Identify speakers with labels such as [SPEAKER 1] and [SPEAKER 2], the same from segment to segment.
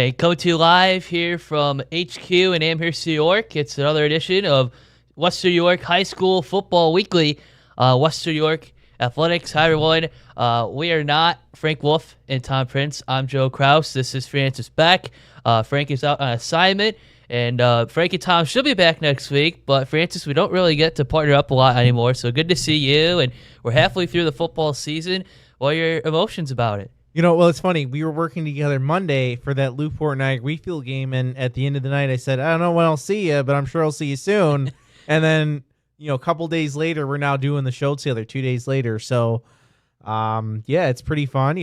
[SPEAKER 1] Hey, coming to you live here from HQ in Amherst, New York. It's another edition of Western New York High School Football Weekly. Western New York Athletics. Hi, everyone. We are not Frank Wolf and Tom Prince. I'm Joe Kraus. This is Francis Beck. Frank is out on assignment, and Frank and Tom should be back next week. But Francis, we don't really get to partner up a lot anymore. So good to see you. And we're halfway through the football season. What are your emotions about it?
[SPEAKER 2] Well, it's funny. We were working together Monday for that Newport Niagara Wheatfield game, and at the end of the night, I said, I don't know when I'll see you, but I'm sure I'll see you soon. And then, a couple days later, we're now doing the show together, 2 days later. So, yeah, it's pretty fun.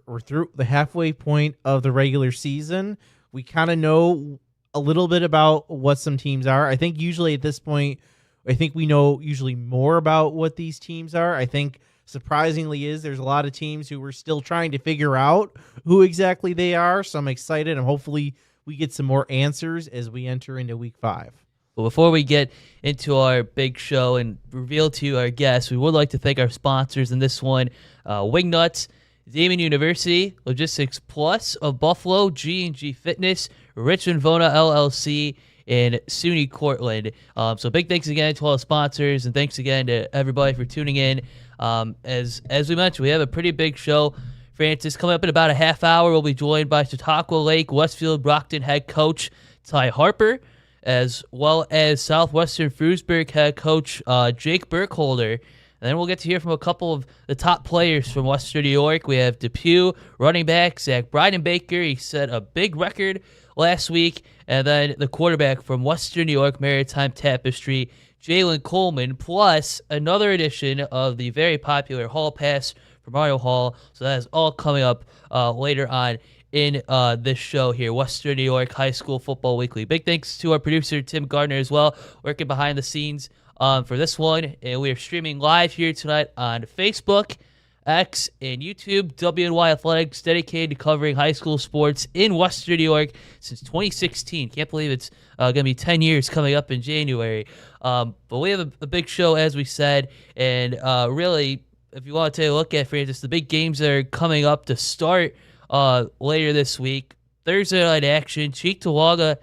[SPEAKER 2] We're through the halfway point of the regular season. We kind of know a little bit about what some teams are. I think usually at this point, we know usually more about what these teams are. I think surprisingly there's a lot of teams who we're still trying to figure out who exactly they are. So I'm excited, and hopefully we get some more answers as we enter into week 5.
[SPEAKER 1] Well, before we get into our big show and reveal to you our guests, we would like to thank our sponsors in this one, Wingnuts, Damon University, Logistics Plus of Buffalo, G&G Fitness, Richmond Vona LLC, and SUNY Cortland. So big thanks again to all the sponsors, and thanks again to everybody for tuning in. As we mentioned, we have a pretty big show. Francis, coming up in about a half hour, we'll be joined by Chautauqua Lake Westfield Brockton head coach Ty Harper, as well as Southwestern Frewsburg head coach Jake Burkholder. And then we'll get to hear from a couple of the top players from Western New York. We have Depew, running back Zach Breidenbaker. He set a big record last week. And then the quarterback from Western New York Maritime Tapestry, Jalen Coleman, plus another edition of the very popular Hall Pass from Mario Hall. So that is all coming up later on in this show here, Western New York High School Football Weekly. Big thanks to our producer, Tim Gardner, as well, working behind the scenes for this one. And we are streaming live here tonight on Facebook, X, and YouTube. WNY Athletics, dedicated to covering high school sports in Western New York since 2016. Can't believe it's going to be 10 years coming up in January. But we have a big show, as we said, and really, if you want to take a look at, Francis, the big games that are coming up to start later this week. Thursday night action, Cheektowaga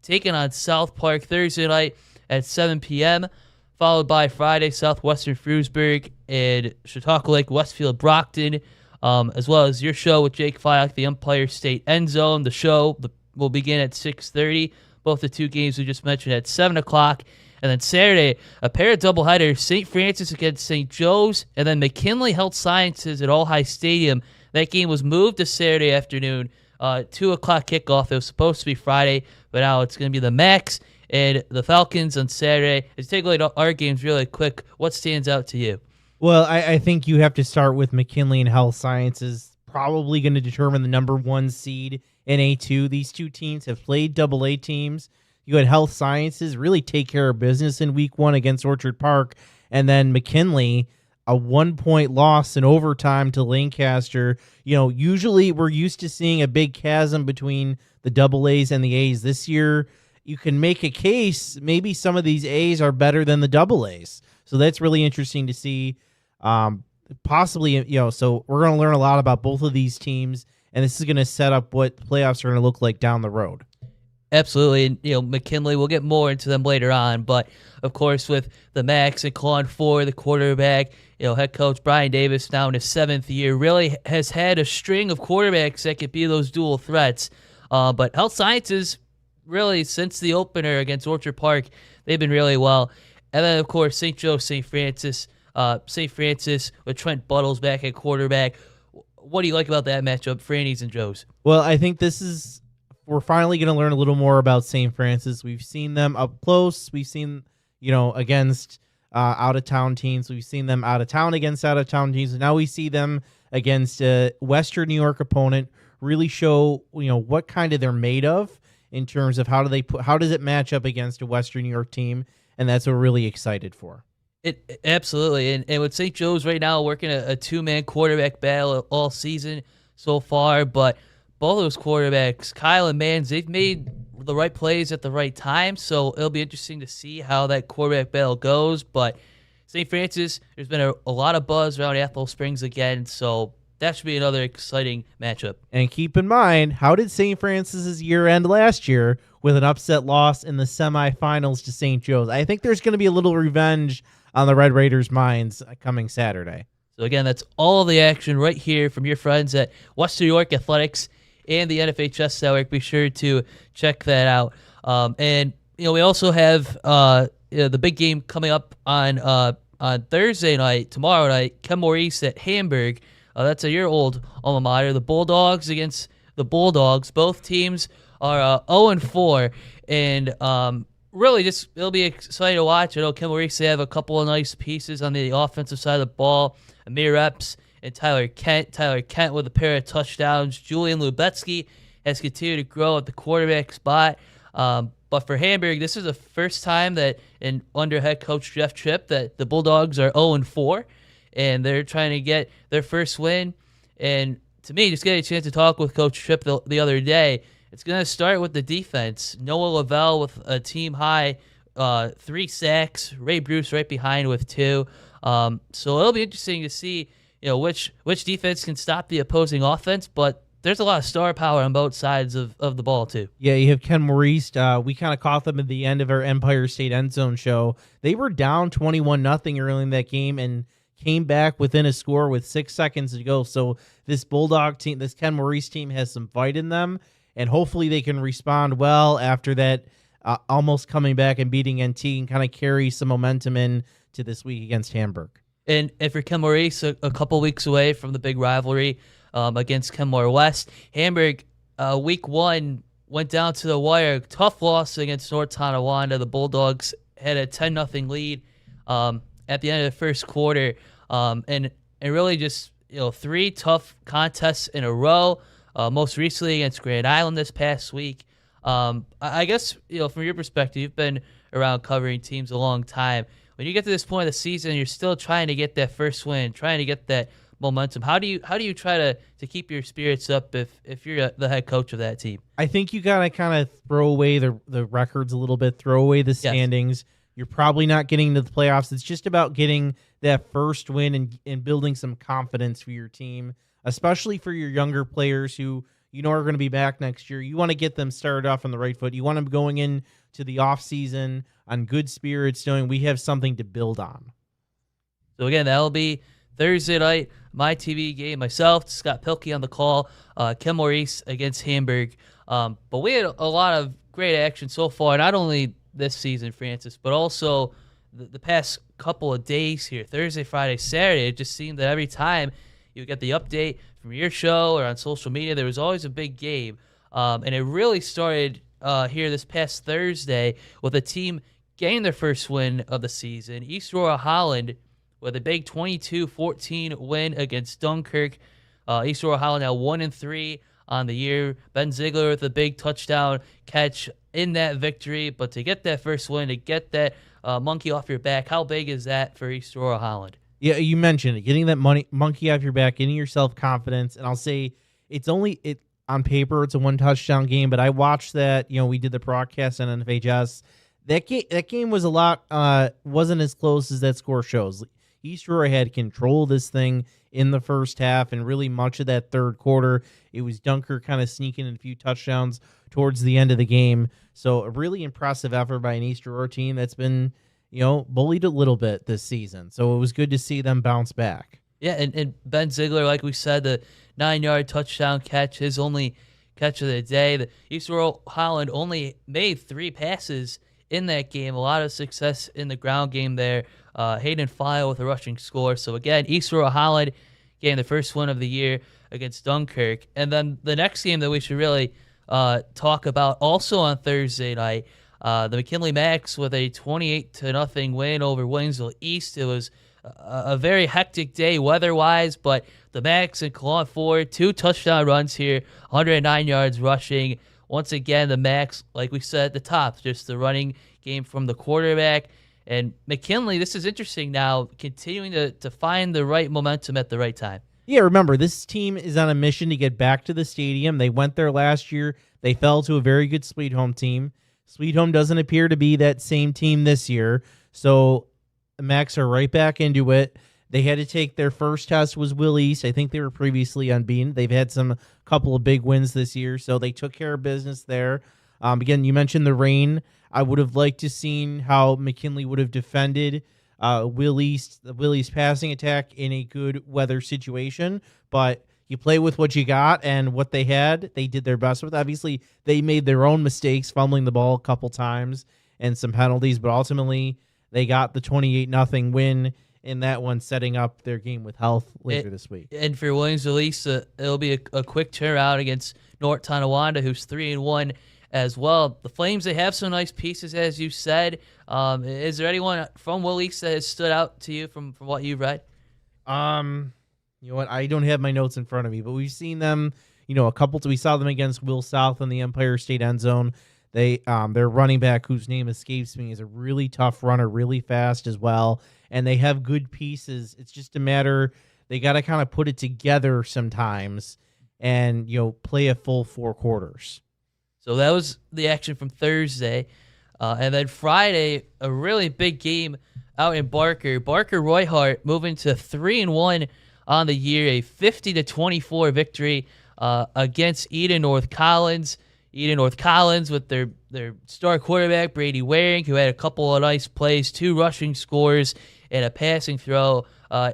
[SPEAKER 1] taking on South Park Thursday night at 7 p.m., followed by Friday, Southwestern Frewsburg and Chautauqua Lake Westfield Brockton, as well as your show with Jake Fyock, the Empire State End Zone. The show will begin at 6:30. Both the two games we just mentioned at 7 o'clock. And then Saturday, a pair of doubleheaders, St. Francis against St. Joe's, and then McKinley Health Sciences at All High Stadium. That game was moved to Saturday afternoon, 2 o'clock kickoff. It was supposed to be Friday, but now it's going to be the Max and the Falcons on Saturday. Let's take a look at our games really quick. What stands out to you?
[SPEAKER 2] Well, I think you have to start with McKinley and Health Sciences, probably going to determine the number 1 seed in A2. These two teams have played AA teams. You had Health Sciences really take care of business in week 1 against Orchard Park, and then McKinley, a 1-point loss in overtime to Lancaster. Usually we're used to seeing a big chasm between the AAs and the A's. This year, you can make a case maybe some of these A's are better than the AAs. So that's really interesting to see. Possibly, so we're going to learn a lot about both of these teams, and this is going to set up what playoffs are going to look like down the road.
[SPEAKER 1] Absolutely. And, McKinley, we'll get more into them later on. But, of course, with the Max and Claude Ford, the quarterback, head coach Brian Davis now in his 7th year, really has had a string of quarterbacks that could be those dual threats. But Health Sciences, really, since the opener against Orchard Park, they've been really well. And then, of course, St. Joe, St. Francis with Trent Buttles back at quarterback. What do you like about that matchup, Franny's and Joe's?
[SPEAKER 2] Well, I think we're finally going to learn a little more about St. Francis. We've seen them up close. We've seen, against out-of-town teams. We've seen them out of town against out-of-town teams. And now we see them against a Western New York opponent really show, what kind of they're made of in terms of how does it match up against a Western New York team. And that's what we're really excited for.
[SPEAKER 1] It absolutely. And with St. Joe's right now working a 2-man quarterback battle all season so far, but both of those quarterbacks, Kyle and Mans, they've made the right plays at the right time, so it'll be interesting to see how that quarterback battle goes. But St. Francis, there's been a lot of buzz around Athol Springs again, so that should be another exciting matchup.
[SPEAKER 2] And keep in mind, how did St. Francis's year end last year with an upset loss in the semifinals to St. Joe's? I think there's going to be a little revenge on the Red Raiders' minds coming Saturday.
[SPEAKER 1] So again, that's all of the action right here from your friends at Western New York Athletics and the NFHS Network. Be sure to check that out. And we also have the big game coming up on Thursday night, tomorrow night. Ken Maurice at Hamburg. That's a year-old alma mater. The Bulldogs against the Bulldogs. Both teams are 0-4, and really just it'll be exciting to watch. I know Ken Maurice, they have a couple of nice pieces on the offensive side of the ball. Amir Epps and Tyler Kent. Tyler Kent with a pair of touchdowns. Julian Lubetsky has continued to grow at the quarterback spot. But for Hamburg, this is the first time that under head coach Jeff Tripp that the Bulldogs are 0-4, and they're trying to get their first win. And to me, just getting a chance to talk with Coach Tripp the other day, it's going to start with the defense. Noah Lavelle with a team high 3 sacks. Ray Bruce right behind with 2. So it'll be interesting to see which defense can stop the opposing offense, but there's a lot of star power on both sides of the ball, too.
[SPEAKER 2] Yeah, you have Ken Maurice. We kind of caught them at the end of our Empire State End Zone show. They were down 21-0 early in that game and came back within a score with 6 seconds to go. So this Bulldog team, this Ken Maurice team has some fight in them, and hopefully they can respond well after that almost coming back and beating NT and kind of carry some momentum in to this week against Hamburg.
[SPEAKER 1] And for Ken Maurice, a couple weeks away from the big rivalry against Kenmore West. Hamburg, week 1, went down to the wire. Tough loss against North Tonawanda. The Bulldogs had a 10-0 lead at the end of the first quarter. And really just 3 tough contests in a row, most recently against Grand Island this past week. I guess, from your perspective, you've been around covering teams a long time. When you get to this point of the season, you're still trying to get that first win, trying to get that momentum. How do you try to keep your spirits up if you're the head coach of that team?
[SPEAKER 2] I think you gotta kind of throw away the records a little bit, throw away the standings. Yes. You're probably not getting to the playoffs. It's just about getting that first win and building some confidence for your team, especially for your younger players who are going to be back next year. You want to get them started off on the right foot. You want them going into the off season on good spirits, knowing we have something to build on.
[SPEAKER 1] So again, that'll be Thursday night, my TV game. Myself, Scott Pilkey on the call. Ken Maurice against Hamburg. But we had a lot of great action so far, not only this season, Francis, but also the past couple of days here, Thursday, Friday, Saturday. It just seemed that every time you get the update from your show or on social media, there was always a big game. And it really started here this past Thursday with a team getting their first win of the season. East Aurora Holland with a big 22-14 win against Dunkirk. East Aurora Holland now 1-3 on the year. Ben Ziegler with a big touchdown catch in that victory. But to get that first win, to get that monkey off your back, how big is that for East Aurora Holland?
[SPEAKER 2] Yeah, you mentioned it. Getting that monkey off your back, getting yourself confidence. And I'll say on paper, it's a 1 touchdown game, but I watched that. We did the broadcast on NFHS. That game was wasn't as close as that score shows. East Aurora had control of this thing in the first half, and really much of that third quarter, it was Dunkirk kind of sneaking in a few touchdowns towards the end of the game. So a really impressive effort by an East Aurora team that's been, bullied a little bit this season. So it was good to see them bounce back.
[SPEAKER 1] Yeah, and Ben Ziegler, like we said, the 9-yard touchdown catch, his only catch of the day. The East Aurora Holland only made 3 passes in that game. A lot of success in the ground game there. Hayden File with a rushing score. So again, East Aurora Holland getting the first win of the year against Dunkirk. And then the next game that we should really talk about also on Thursday night, the McKinley Max with a 28-0 win over Williamsville East. It was a very hectic day weather-wise, but the Max and Kalon Ford, 2 touchdown runs here, 109 yards rushing. Once again, the Max, like we said at the top, just the running game from the quarterback. And McKinley, this is interesting now, continuing to find the right momentum at the right time.
[SPEAKER 2] Yeah, remember, this team is on a mission to get back to the stadium. They went there last year. They fell to a very good Sweet Home team. Sweet Home doesn't appear to be that same team this year. So the Max are right back into it. They had to take their first test was Will East. I think they were previously unbeaten. They've had some couple of big wins this year, so they took care of business there. Again, you mentioned the rain. I would have liked to seen how McKinley would have defended the Will East passing attack in a good weather situation, but you play with what you got and what they had. They did their best with. Obviously, they made their own mistakes, fumbling the ball a couple times and some penalties, but ultimately they got the 28-0 win in that one, setting up their game with Health later this week.
[SPEAKER 1] And for Williams-Elise, it'll be a quick turnaround against North Tonawanda, who's 3-1 as well. The Flames, they have some nice pieces, as you said. Is there anyone from Willies that has stood out to you from what you've read?
[SPEAKER 2] You know what? I don't have my notes in front of me, but we've seen them, a couple. We saw them against Will South in the Empire State end zone. Their running back, whose name escapes me, is a really tough runner, really fast as well. And they have good pieces. It's just a matter, they got to kind of put it together sometimes and, play a full 4 quarters.
[SPEAKER 1] So that was the action from Thursday. And then Friday, a really big game out in Barker. Barker Royhart moving to 3-1 on the year, a 50-24 victory against Eden North Collins. Eden North Collins with their star quarterback, Brady Waring, who had a couple of nice plays, 2 rushing scores, and a passing throw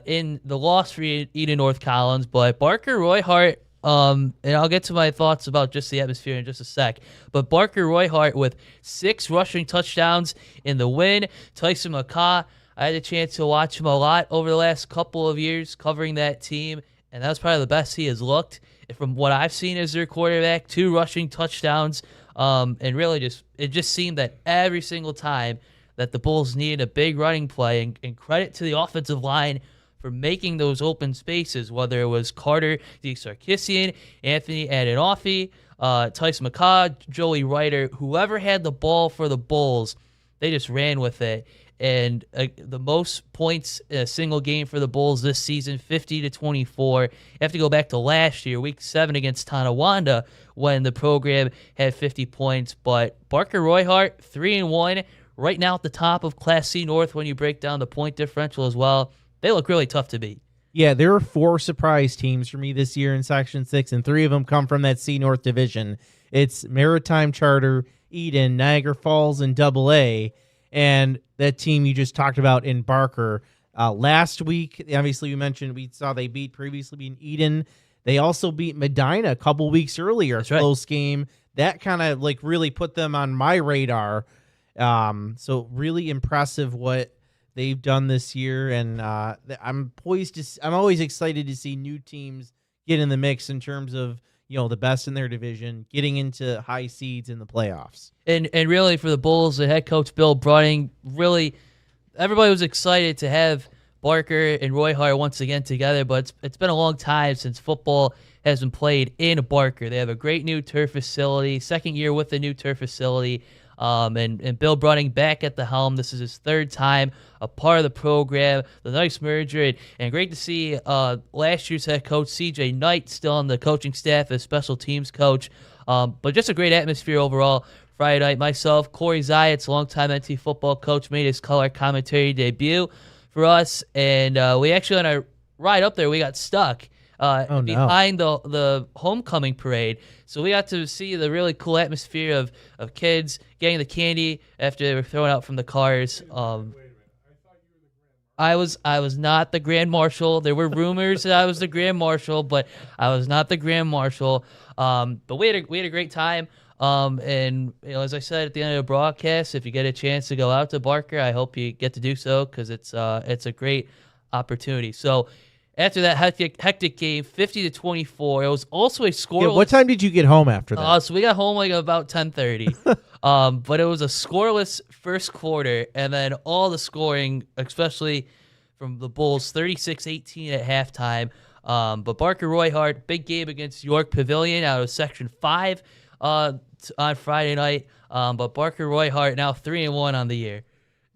[SPEAKER 1] in the loss for Eden North Collins. But Barker Royhart, and I'll get to my thoughts about just the atmosphere in just a sec. But Barker Royhart with 6 rushing touchdowns in the win. Tyson McCaw, I had a chance to watch him a lot over the last couple of years covering that team, and that was probably the best he has looked. From what I've seen as their quarterback, 2 rushing touchdowns, and really it just seemed that every single time that the Bulls needed a big running play, and credit to the offensive line for making those open spaces, whether it was Carter Sarkisian, Anthony Adenofi, Tyson McCaw, Joey Ryder, whoever had the ball for the Bulls, they just ran with it. And the most points in a single game for the Bulls this season, 50-24. You have to go back to last year, Week 7 against Tonawanda, when the program had 50 points. But Barker Royhart, 3-1, right now at the top of Class C North when you break down the point differential as well. They look really tough to beat.
[SPEAKER 2] Yeah, there are 4 surprise teams for me this year in Section 6, and 3 of them come from that C North division. It's Maritime Charter, Eden, Niagara Falls, and AA. And that team you just talked about in Barker. Last week, obviously we mentioned we saw they previously beat Eden. They also beat Medina a couple weeks earlier.
[SPEAKER 1] That's
[SPEAKER 2] close game. That kind of really put them on my radar. So really impressive what they've done this year. And I'm always excited to see new teams get in the mix in terms of the best in their division, getting into high seeds in the playoffs.
[SPEAKER 1] And really for the Bulls, the head coach Bill Brunning, really everybody was excited to have Barker and Royhart once again together, but it's been a long time since football has been played in Barker. They have a great new turf facility, second year with the new turf facility. And Bill Brunning back at the helm. This is his 3rd time a part of the program. The nice merger, and great to see last year's head coach CJ Knight still on the coaching staff as special teams coach. But just a great atmosphere overall. Friday night, myself, Corey Zayats, longtime NT football coach, made his color commentary debut for us, and we actually on our ride up there we got stuck. Behind the homecoming parade. So we got to see the really cool atmosphere of kids getting the candy after they were thrown out from the cars. I was not the Grand Marshal. There were rumors that I was the Grand Marshal, but I was not the Grand Marshal. But we had a great time. And as I said at the end of the broadcast, if you get a chance to go out to Barker, I hope you get to do so because it's a great opportunity. So after that hectic game, 50-24, it was also a scoreless.
[SPEAKER 2] Yeah, what time did you get home after that?
[SPEAKER 1] So we got home about 10:30. But it was a scoreless first quarter, and then all the scoring, especially from the Bulls, 36-18 at halftime. But Barker Royhart, big game against York Pavilion out of Section 5 on Friday night. But Barker Royhart now 3-1 on the year.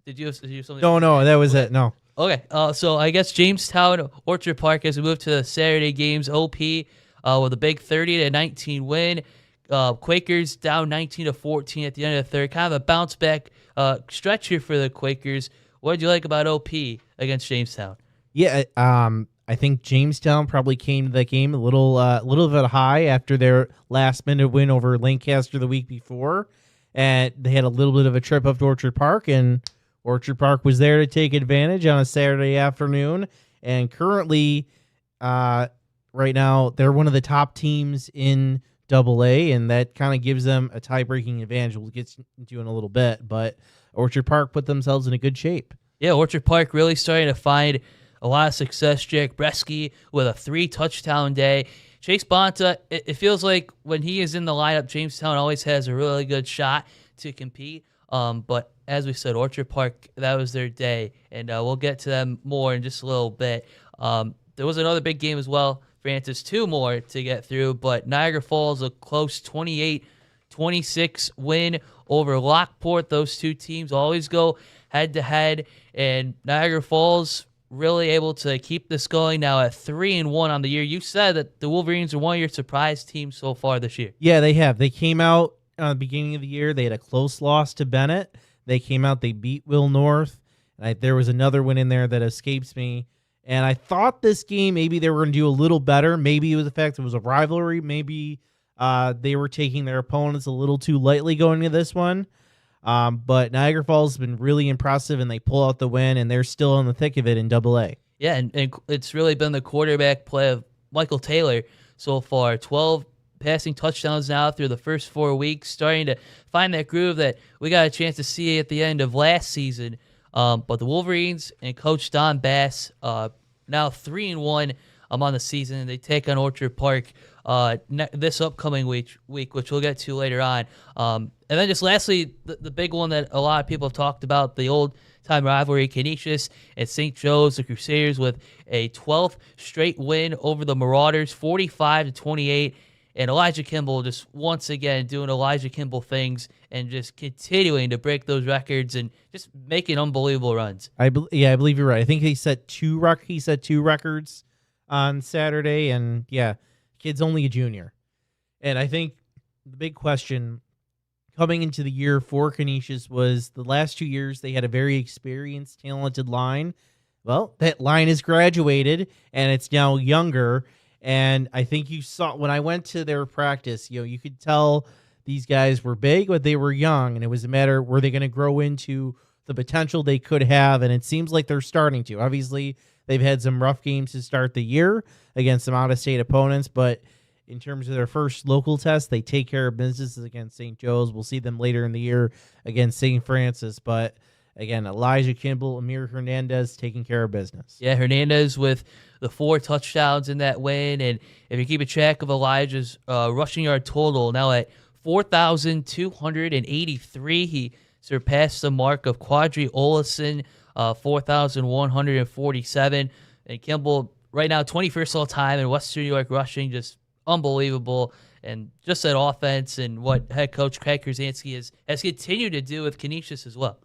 [SPEAKER 1] Did you have something?
[SPEAKER 2] No, that was it. No.
[SPEAKER 1] Okay, so I guess Jamestown Orchard Park as we move to the Saturday games. OP with a big 30-19 win. Quakers down 19-14 at the end of the third. Kind of a bounce back stretch here for the Quakers. What did you like about OP against Jamestown?
[SPEAKER 2] Yeah, I think Jamestown probably came to the game a little bit high after their last minute win over Lancaster the week before, and they had a little bit of a trip up to Orchard Park, and Orchard Park was there to take advantage on a Saturday afternoon. And currently, right now, they're one of the top teams in AA, and that kind of gives them a tie-breaking advantage. We'll get into in a little bit, but Orchard Park put themselves in a good shape.
[SPEAKER 1] Yeah, Orchard Park really starting to find a lot of success. Jack Bresky with a 3-touchdown day. Chase Bonta, it feels like when he is in the lineup, Jamestown always has a really good shot to compete. But as we said, Orchard Park, that was their day, and we'll get to them more in just a little bit. There was another big game as well, Francis, 2 more to get through, but Niagara Falls, a close 28-26 win over Lockport. Those two teams always go head-to-head, and Niagara Falls really able to keep this going now at 3-1 on the year. You said that the Wolverines are one of your surprise teams so far this year.
[SPEAKER 2] Yeah, they have. They came out the beginning of the year. They had a close loss to Bennett. They came out. They beat Will North. There was another win in there that escapes me. And I thought this game, maybe they were going to do a little better. Maybe it was the fact it was a rivalry. Maybe they were taking their opponents a little too lightly going into this one. But Niagara Falls has been really impressive, and they pull out the win, and they're still in the thick of it in AA.
[SPEAKER 1] Yeah, and it's really been the quarterback play of Michael Taylor so far. 12 passing touchdowns now through the first 4 weeks, starting to find that groove that we got a chance to see at the end of last season. But the Wolverines and Coach Don Bass, now 3-1 on the season, and they take on Orchard Park this upcoming week, which we'll get to later on. And then just lastly, the big one that a lot of people have talked about, the old-time rivalry, Canisius and St. Joe's, the Crusaders, with a 12th straight win over the Marauders, 45-28. And Elijah Kimball just once again doing Elijah Kimball things and just continuing to break those records and just making unbelievable runs.
[SPEAKER 2] I believe you're right. I think he set two records on Saturday, and yeah, kid's only a junior. And I think the big question coming into the year for Canisius was the last 2 years they had a very experienced, talented line. Well, that line has graduated, and it's now younger. And I think you saw when I went to their practice, you could tell these guys were big, but they were young, and it was a matter were they going to grow into the potential they could have, and it seems like they're starting to. Obviously, they've had some rough games to start the year against some out-of-state opponents, but in terms of their first local test, they take care of business against St. Joe's. We'll see them later in the year against St. Francis, but again, Elijah Kimball, Amir Hernandez taking care of business.
[SPEAKER 1] Yeah, Hernandez with the 4 touchdowns in that win. And if you keep a track of Elijah's rushing yard total, now at 4,283, he surpassed the mark of Quadri Olison, 4,147. And Kimball, right now, 21st all time in Western New York rushing, just unbelievable. And just that offense and what head coach Craig Krasinski has continued to do with Canisius as well.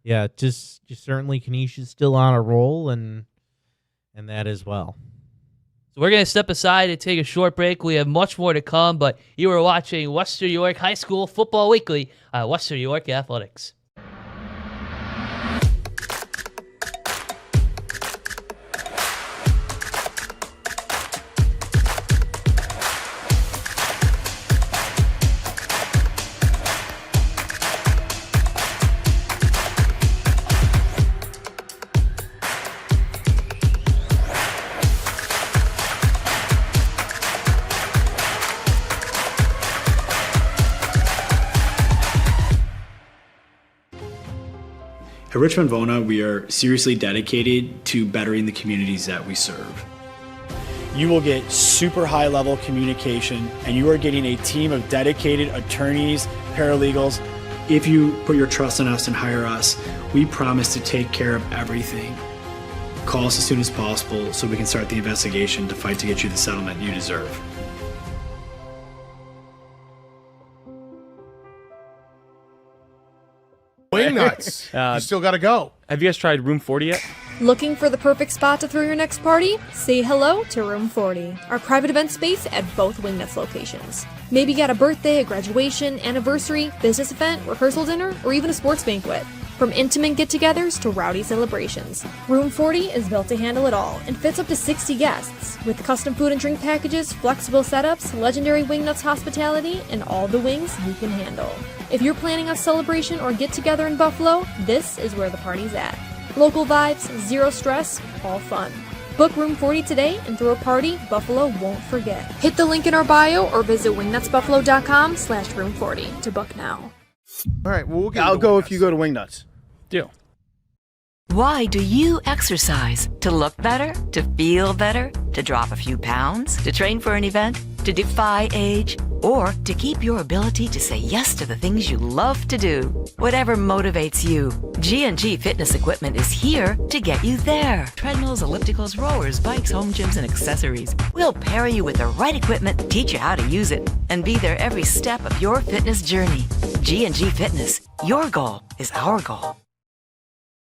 [SPEAKER 2] Yeah, just certainly Canisius still on a roll, and that as well.
[SPEAKER 1] So we're going to step aside and take a short break. We have much more to come, but you are watching Western New York High School Football Weekly on Western New York Athletics.
[SPEAKER 3] At Richmond Vona, we are seriously dedicated to bettering the communities that we serve.
[SPEAKER 4] You will get super high level communication, and you are getting a team of dedicated attorneys, paralegals.
[SPEAKER 3] If you put your trust in us and hire us, we promise to take care of everything. Call us as soon as possible so we can start the investigation to fight to get you the settlement you deserve.
[SPEAKER 5] Wing nuts. You still got to go.
[SPEAKER 6] Have you guys tried Room 40 yet?
[SPEAKER 7] Looking for the perfect spot to throw your next party? Say hello to Room 40, our private event space at both Wingnuts locations. Maybe you got a birthday, a graduation, anniversary, business event, rehearsal dinner, or even a sports banquet. From intimate get-togethers to rowdy celebrations, Room 40 is built to handle it all and fits up to 60 guests. With custom food and drink packages, flexible setups, legendary Wingnuts hospitality, and all the wings you can handle. If you're planning a celebration or get-together in Buffalo, this is where the party's at. Local vibes, zero stress, all fun. Book Room 40 today and throw a party Buffalo won't forget. Hit the link in our bio or visit wingnutsbuffalo.com/room40 to book now.
[SPEAKER 5] All right, well,
[SPEAKER 4] I'll go if you go to Wingnuts.
[SPEAKER 6] Deal.
[SPEAKER 8] Why do you exercise? To look better? To feel better? To drop a few pounds? To train for an event? To defy age? Or to keep your ability to say yes to the things you love to do? Whatever motivates you, G&G Fitness Equipment is here to get you there. Treadmills, ellipticals, rowers, bikes, home gyms, and accessories. We'll pair you with the right equipment, teach you how to use it, and be there every step of your fitness journey. G&G Fitness. Your goal is our goal.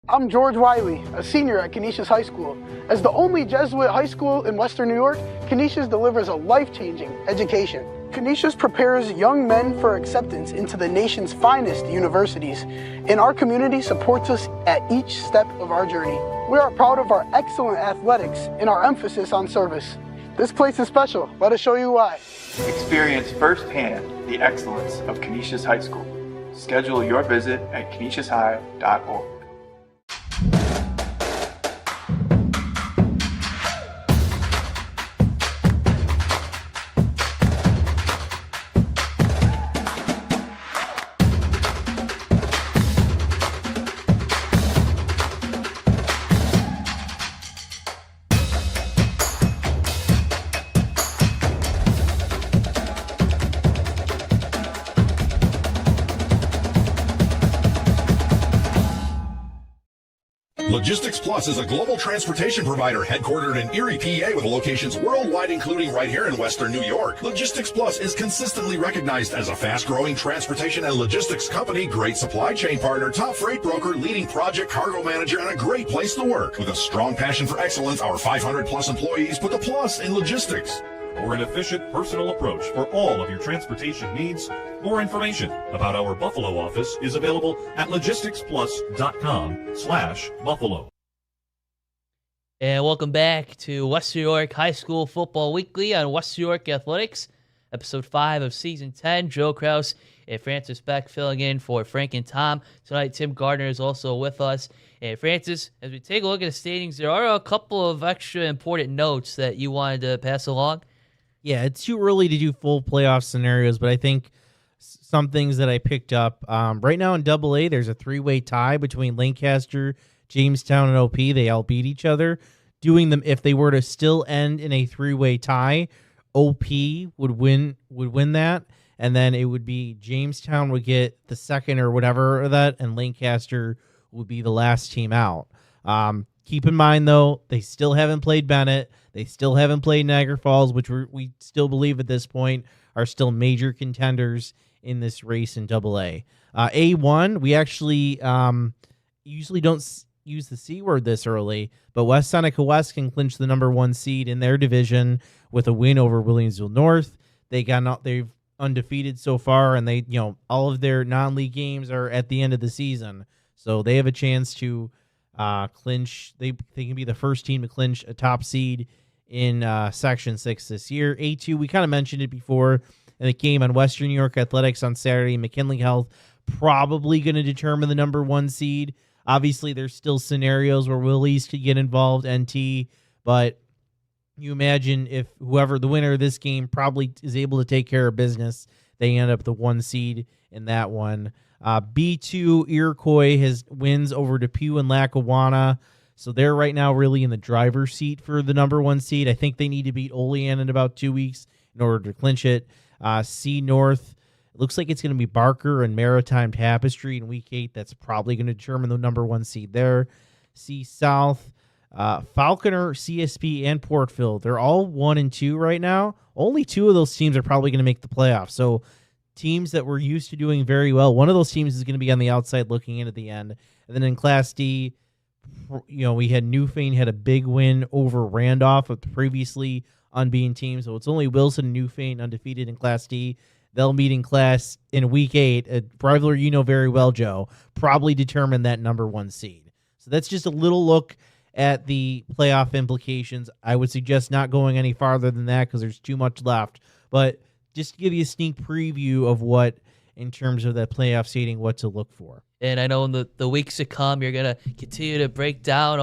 [SPEAKER 9] I'm George Wiley, a senior at Canisius High School. As the only Jesuit high school in Western New York, Canisius delivers a life-changing education. Canisius prepares young men for acceptance into the nation's finest universities, and our community supports us at each step of our journey. We are proud of our excellent athletics and our emphasis on service. This place is special. Let us show you why.
[SPEAKER 10] Experience firsthand the excellence of Canisius High School. Schedule your visit at canisiushigh.org.
[SPEAKER 11] Logistics Plus is a global transportation provider headquartered in Erie, PA, with locations worldwide, including right here in Western New York. Logistics Plus is consistently recognized as a fast-growing transportation and logistics company, great supply chain partner, top freight broker, leading project cargo manager, and a great place to work. With a strong passion for excellence, our 500-plus employees put the plus in logistics.
[SPEAKER 12] For an efficient, personal approach for all of your transportation needs, more information about our Buffalo office is available at logisticsplus.com/Buffalo.
[SPEAKER 1] And welcome back to West New York High School Football Weekly on West New York Athletics, Episode 5 of Season 10. Joe Kraus and Francis Beck filling in for Frank and Tom. Tonight, Tim Gardner is also with us. And Francis, as we take a look at the standings, there are a couple of extra important notes that you wanted to pass along.
[SPEAKER 2] Yeah, it's too early to do full playoff scenarios, but I think some things that I picked up. Right now in AA, there's a three-way tie between Lancaster, Jamestown, and OP. They all beat each other. Doing them, if they were to still end in a three-way tie, OP would win that, and then it would be Jamestown would get the second or whatever of that, and Lancaster would be the last team out. Keep in mind, though, they still haven't played Bennett. They still haven't played Niagara Falls, which we still believe at this point are still major contenders in this race in AA. A1, we actually usually don't use the C word this early, but West Seneca West can clinch the number 1 seed in their division with a win over Williamsville North. They've undefeated so far, and they all of their non-league games are at the end of the season, so they have a chance to clinch. They can be the first team to clinch a top seed in Section 6 this year. A2, we kind of mentioned it before in the game on Western New York Athletics on Saturday. McKinley Health probably going to determine the number 1 seed. Obviously, there's still scenarios where Willys could get involved, NT, but you imagine if whoever the winner of this game probably is able to take care of business, they end up the 1 seed in that one. B2, Iroquois wins over Depew and Lackawanna. So they're right now really in the driver's seat for the number 1 seed. I think they need to beat Olean in about 2 weeks in order to clinch it. C North, it looks like it's going to be Barker and Maritime Tapestry in Week 8. That's probably going to determine the number 1 seed there. C South, Falconer, CSP, and Portville. They're all 1 and 2 right now. Only 2 of those teams are probably going to make the playoffs. So teams that we're used to doing very well, one of those teams is going to be on the outside looking in at the end. And then in Class D, we had Newfane had a big win over Randolph, of the previously unbeaten team. So it's only Wilson and Newfane undefeated in Class D. they'll meet in class in week 8, a rivalry you know very well, Joe, probably determine that number 1 seed. So that's just a little look at the playoff implications. I would suggest not going any farther than that because there's too much left. But just to give you a sneak preview of what, in terms of that playoff seeding, what to look for.
[SPEAKER 1] And I know in the weeks to come, you're gonna continue to break down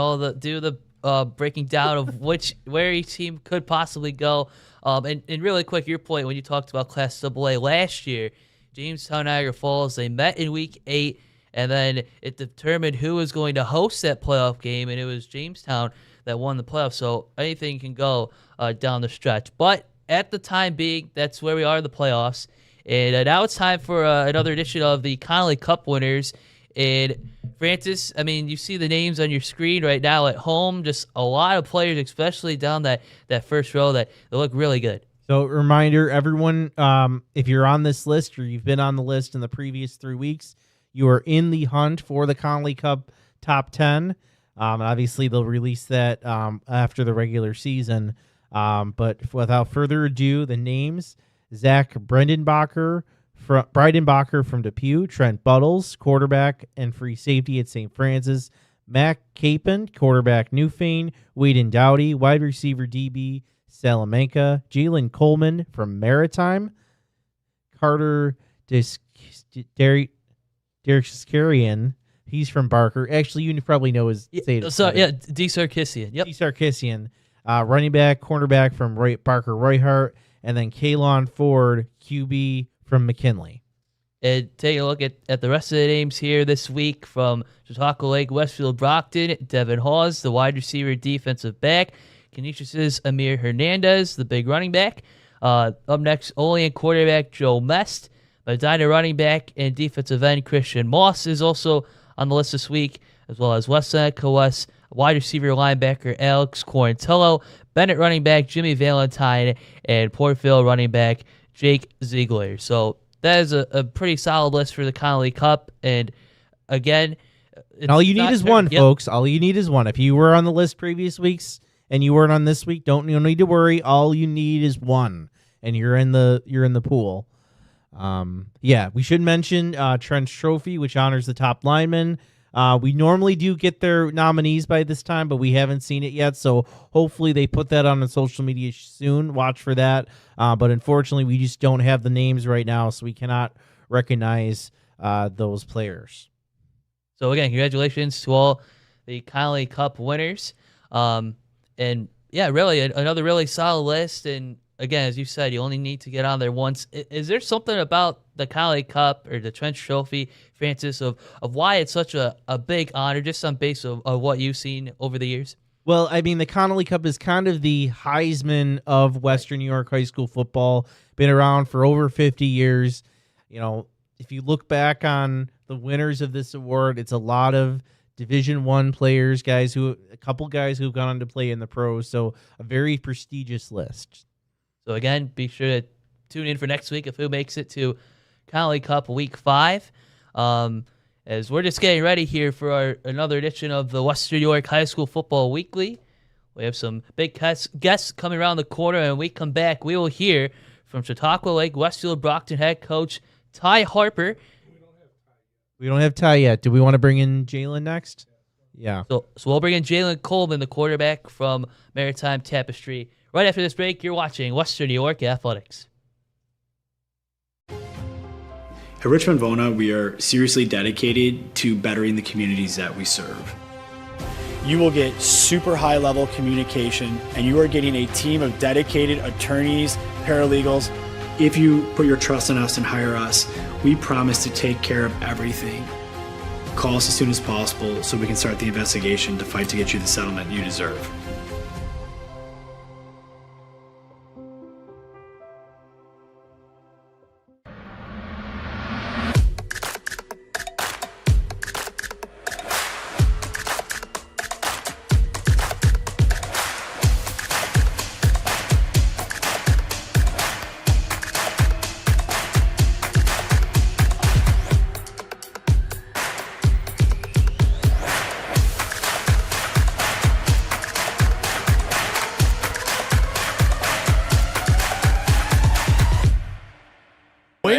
[SPEAKER 1] breaking down of where each team could possibly go. And really quick, your point when you talked about Class AA last year, Jamestown, Niagara Falls, they met in week 8, and then it determined who was going to host that playoff game, and it was Jamestown that won the playoffs. So anything can go down the stretch. But at the time being, that's where we are in the playoffs. And now it's time for another edition of the Connolly Cup winners. And Francis, I mean, you see the names on your screen right now at home. Just a lot of players, especially down that first row, that they look really good.
[SPEAKER 2] So reminder, everyone, if you're on this list or you've been on the list in the previous 3 weeks, you are in the hunt for the Connolly Cup top 10. Obviously, they'll release that after the regular season. But without further ado, the names: Zach Breidenbacher from Depew, Trent Buttles, quarterback and free safety at St. Francis, Matt Capon, quarterback Newfane, Wade Dowdy, wide receiver DB Salamanca, Jalen Coleman from Maritime, Carter Derrickskarian, he's from Barker. Actually, you probably know his
[SPEAKER 1] D. Sarkisian. Yep.
[SPEAKER 2] D. Sarkisian, running back, cornerback from Barker Royhart, and then Kalon Ford, QB from McKinley.
[SPEAKER 1] And take a look at the rest of the names here this week from Chautauqua Lake, Westfield Brockton, Devin Hawes, the wide receiver, defensive back, Canisius's Amir Hernandez, the big running back. Up next, Olean quarterback Joe Mest, Medina running back and defensive end Christian Moss is also on the list this week, as well as West Seneca West wide receiver linebacker Alex Quarantillo, Bennett running back Jimmy Valentine, and Portville running back Jake Ziegler. So that is a pretty solid list for the Connolly Cup. And again,
[SPEAKER 2] all you need is one, folks. All you need is one. If you were on the list previous weeks and you weren't on this week, you don't need to worry. All you need is one, and you're in the pool. We should mention Trent's Trophy, which honors the top linemen. We normally do get their nominees by this time, but we haven't seen it yet. So hopefully they put that on the social media soon. Watch for that. But unfortunately, we just don't have the names right now, so we cannot recognize those players.
[SPEAKER 1] So again, congratulations to all the Connolly Cup winners. And yeah, really another really solid list. And again, as you said, you only need to get on there once. Is there something about the Connolly Cup or the Trench Trophy, Francis, of why it's such a big honor, just on base of what you've seen over the years?
[SPEAKER 2] Well, I mean, the Connolly Cup is kind of the Heisman of Western New York high school football. Been around for over 50 years. You know, if you look back on the winners of this award, it's a lot of Division I players, a couple guys who've gone on to play in the pros. So a very prestigious list.
[SPEAKER 1] So again, be sure to tune in for next week of who makes it to Connolly Cup Week 5. As we're just getting ready here for another edition of the Western New York High School Football Weekly. We have some big guests coming around the corner, and when we come back, we will hear from Chautauqua Lake Westfield Brockton head coach Ty Harper.
[SPEAKER 2] We don't have Ty yet. Do we want to bring in Jalen next? Yeah.
[SPEAKER 1] So we'll bring in Jalen Coleman, the quarterback from Maritime Tapestry. Right after this break, you're watching Western New York Athletics.
[SPEAKER 3] At Richmond Vona, we are seriously dedicated to bettering the communities that we serve.
[SPEAKER 4] You will get super high level communication, and you are getting a team of dedicated attorneys, paralegals.
[SPEAKER 3] If you put your trust in us and hire us, we promise to take care of everything. Call us as soon as possible so we can start the investigation to fight to get you the settlement you deserve.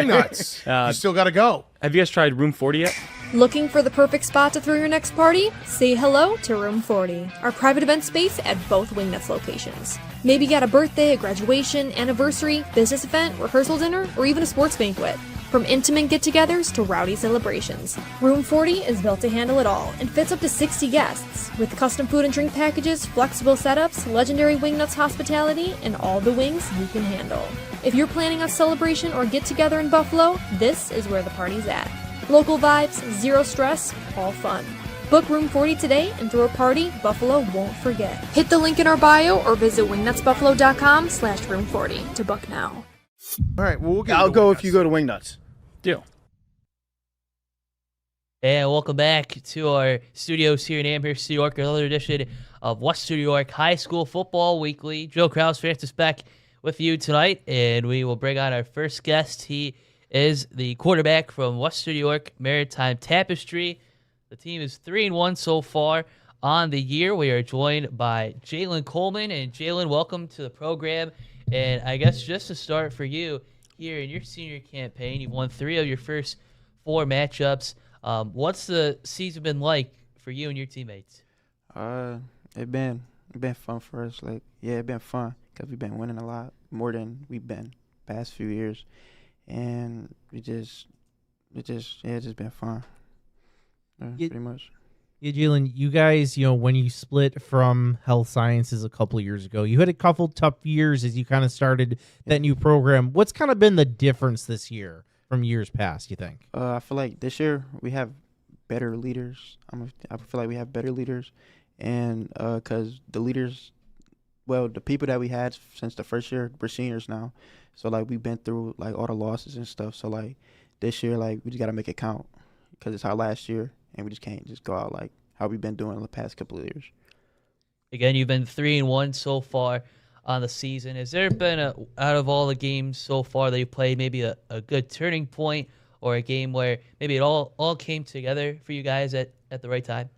[SPEAKER 5] Wingnuts. You still got to go.
[SPEAKER 6] Have you guys tried Room 40 yet?
[SPEAKER 7] Looking for the perfect spot to throw your next party? Say hello to Room 40, our private event space at both Wingnuts locations. Maybe you got a birthday, a graduation, anniversary, business event, rehearsal dinner, or even a sports banquet. From intimate get-togethers to rowdy celebrations, Room 40 is built to handle it all and fits up to 60 guests, with custom food and drink packages, flexible setups, legendary Wingnuts hospitality, and all the wings you can handle. If you're planning a celebration or get-together in Buffalo, this is where the party's at. Local vibes, zero stress, all fun. Book Room 40 today and throw a party Buffalo won't forget. Hit the link in our bio or visit wingnutsbuffalo.com/room40 to book now.
[SPEAKER 5] All right, well,
[SPEAKER 4] I'll go if you go to Wingnuts.
[SPEAKER 6] Deal.
[SPEAKER 1] And welcome back to our studios here in Amherst, New York, another edition of Western New York High School Football Weekly. Joe Krause, Francis Beck with you tonight, and we will bring on our first guest. He is the quarterback from Western New York Maritime Tapestry. The team is 3-1 so far on the year. We are joined by Jalen Coleman. And Jalen, welcome to the program. And I guess just to start for you, here in your senior campaign, you've won 3 of your first 4 matchups. What's the season been like for you and your teammates?
[SPEAKER 13] It been fun for us. It been fun because we've been winning a lot more than we've been past few years, and it's just been fun. Pretty much.
[SPEAKER 2] Yeah, Jalen, you guys, when you split from health sciences a couple of years ago, you had a couple tough years as you kind of started that new program. What's kind of been the difference this year from years past, you think?
[SPEAKER 13] I feel like this year we have better leaders. I feel like we have better leaders, and because the leaders, the people that we had since the first year, we're seniors now. So, we've been through, all the losses and stuff. So, this year, we just got to make it count because it's our last year. And we just can't just go out how we've been doing the past couple of years.
[SPEAKER 1] Again, you've been 3-1 so far on the season. Has there been, out of all the games so far that you played, maybe a good turning point or a game where maybe it all came together for you guys at the right time?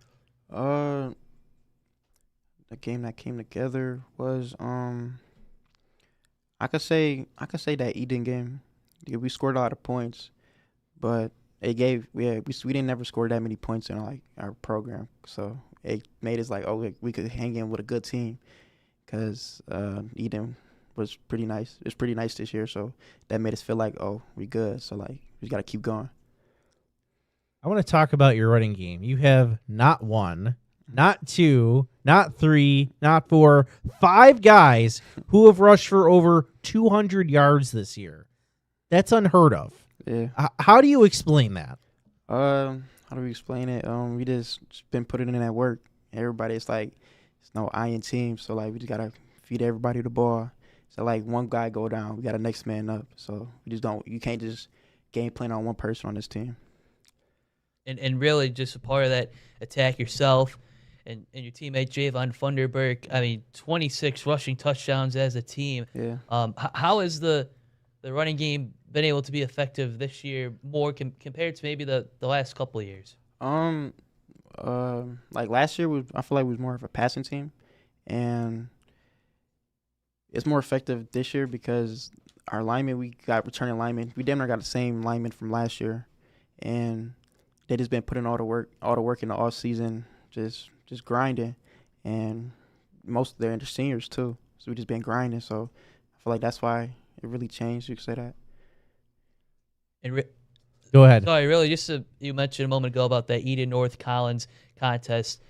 [SPEAKER 13] The game that came together was I could say that Eden game. Yeah, we scored a lot of points, but we didn't never score that many points in our program, so it made us we could hang in with a good team, because Eden was pretty nice. It was pretty nice this year, so that made us feel we good. So we just gotta keep going.
[SPEAKER 2] I want to talk about your running game. You have not 1, not 2, not 3, not 4, 5 guys who have rushed for over 200 yards this year. That's unheard of.
[SPEAKER 13] Yeah.
[SPEAKER 2] How do you explain that?
[SPEAKER 13] How do we explain it? We just been putting in that work. Everybody, it's no iron team, so we just gotta feed everybody the ball. So one guy go down, we got a next man up. So we just don't. You can't just game plan on one person on this team.
[SPEAKER 1] And really just a part of that attack yourself and your teammate Javon Funderburk. I mean, 26 rushing touchdowns as a team.
[SPEAKER 13] Yeah.
[SPEAKER 1] How is the running game been able to be effective this year more compared to maybe the last couple of years?
[SPEAKER 13] Last year I feel like we was more of a passing team, and it's more effective this year because our linemen, we got returning linemen. We damn near got the same linemen from last year, and they just been putting all the work in the off season, just grinding, and most of they're seniors too. So we just been grinding. So I feel like that's why it really changed. You could say that.
[SPEAKER 2] Go ahead.
[SPEAKER 1] Sorry, really, you mentioned a moment ago about that Eden North Collins contest.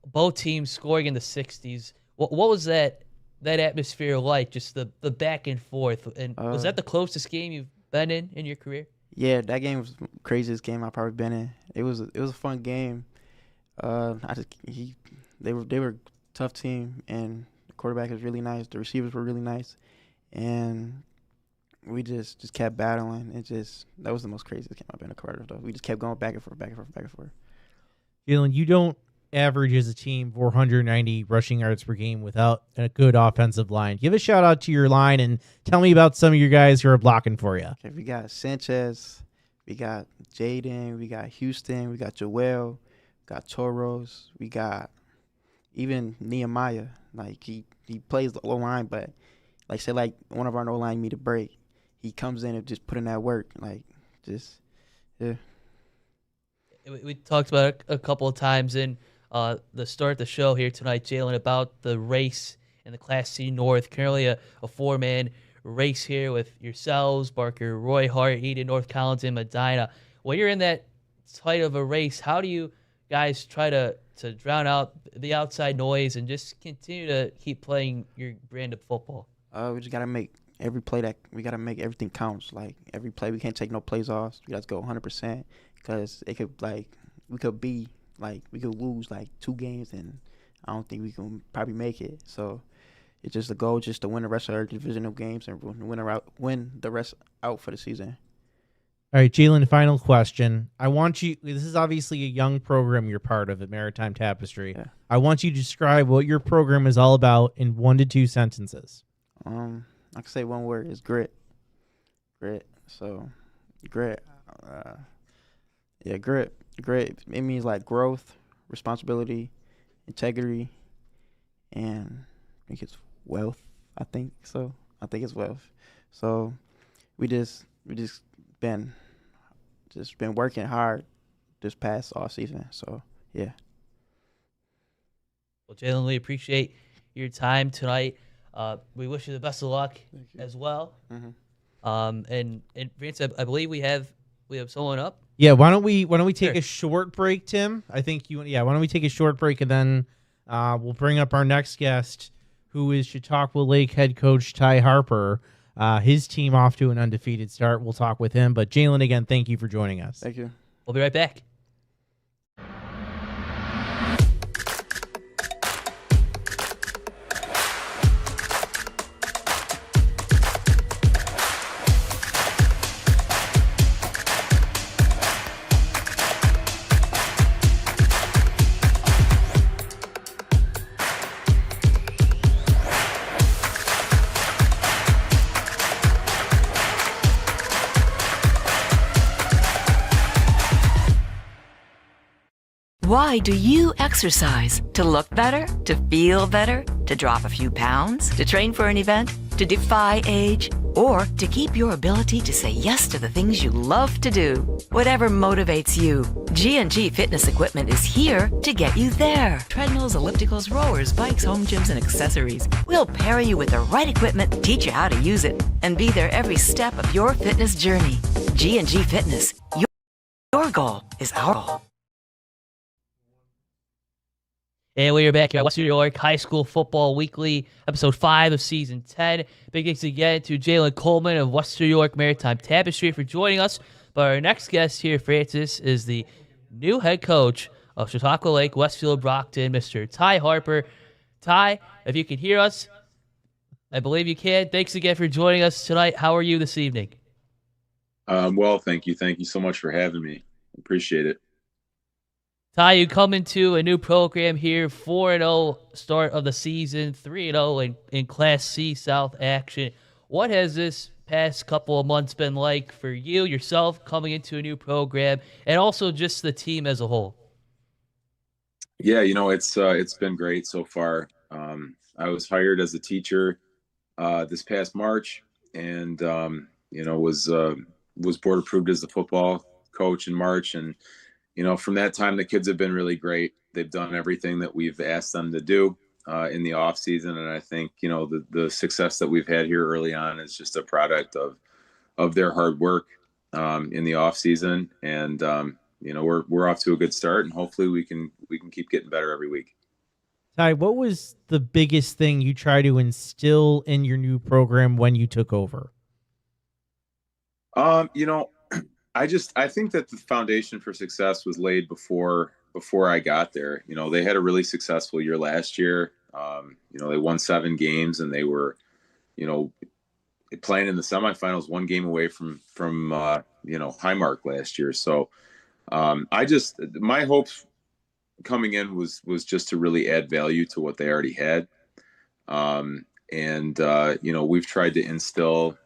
[SPEAKER 1] Both teams scoring in the 60s. What was that atmosphere like? Just the back and forth. And was that the closest game you've been in your career?
[SPEAKER 13] Yeah, that game was the craziest game I've probably been in. It was a fun game. They were a tough team, and the quarterback was really nice. The receivers were really nice, and we just kept battling. That was the most craziest game I've been a part of, though. We just kept going back and forth.
[SPEAKER 2] Jalen, you don't average as a team 490 rushing yards per game without a good offensive line. Give a shout out to your line and tell me about some of your guys who are blocking for you.
[SPEAKER 13] Okay, we got Sanchez, we got Jaden, we got Houston, we got Joel, we got Toros, we got even Nehemiah. He plays the O-line, but say one of our O-line need a break, he comes in and just put in that work. Like, just, yeah.
[SPEAKER 1] We talked about it a couple of times in the start of the show here tonight, Jalen, about the race in the Class C North. Currently a four-man race here with yourselves, Barker, Roy Hart, Eden, North Collins, and Medina. When you're in that tight of a race, how do you guys try to drown out the outside noise and just continue to keep playing your brand of football?
[SPEAKER 13] We just got to make every play that – we got to make everything counts. Like, every play, we can't take no plays off. We got to go 100% because it could, like – we could be – like, we could lose, like, 2 games, and I don't think we can probably make it. So it's just the goal just to win the rest of our divisional games and win the rest out for the season.
[SPEAKER 2] All right, Jalen, final question. I want you – this is obviously a young program you're part of at Maritime Tapestry.
[SPEAKER 13] Yeah.
[SPEAKER 2] I want you to describe what your program is all about in 1 to 2 sentences.
[SPEAKER 13] I can say one word. It's grit. Grit. So, grit. Yeah, grit. Grit. It means like growth, responsibility, integrity, and I think it's wealth. I think so. I think it's wealth. So, we just been working hard this past off season. So, yeah.
[SPEAKER 1] Well, Jalen, we appreciate your time tonight. We wish you the best of luck as well.
[SPEAKER 13] Mm-hmm.
[SPEAKER 1] And Vance, I believe we have someone up.
[SPEAKER 2] Yeah, why don't we take a short break, Tim? I think why don't we take a short break and then we'll bring up our next guest, who is Chautauqua Lake head coach Ty Harper. His team off to an undefeated start. We'll talk with him. But Jalen, again, thank you for joining us.
[SPEAKER 13] Thank you.
[SPEAKER 1] We'll be right back.
[SPEAKER 8] Why do you exercise? To look better? To feel better? To drop a few pounds? To train for an event? To defy age? Or to keep your ability to say yes to the things you love to do? Whatever motivates you, G&G Fitness Equipment is here to get you there. Treadmills, ellipticals, rowers, bikes, home gyms, and accessories. We'll pair you with the right equipment, teach you how to use it, and be there every step of your fitness journey. G&G Fitness. Your goal is our goal.
[SPEAKER 1] And we are back here at West New York High School Football Weekly, episode 5 of season 10. Big thanks again to Jalen Coleman of West New York Maritime Tapestry for joining us. But our next guest here, Francis, is the new head coach of Chautauqua Lake, Westfield Brockton, Mr. Ty Harper. Ty, if you can hear us, I believe you can. Thanks again for joining us tonight. How are you this evening?
[SPEAKER 6] Well, thank you. Thank you so much for having me. Appreciate it.
[SPEAKER 1] Ty, you come into a new program here, 4-0 start of the season, 3-0 in Class C South action. What has this past couple of months been like for you, yourself, coming into a new program, and also just the team as a whole?
[SPEAKER 6] Yeah, it's been great so far. I was hired as a teacher this past March, and was board approved as the football coach in March, and from that time, the kids have been really great. They've done everything that we've asked them to do in the off season. And I think, the success that we've had here early on is just a product of their hard work in the off season. And, we're off to a good start, and hopefully we can keep getting better every week.
[SPEAKER 2] Ty, what was the biggest thing you try to instill in your new program when you took over?
[SPEAKER 6] I think that the foundation for success was laid before I got there. They had a really successful year last year. They won 7 games, and they were, playing in the semifinals, 1 game away from Highmark last year. So my hopes coming in was just to really add value to what they already had. We've tried to instill,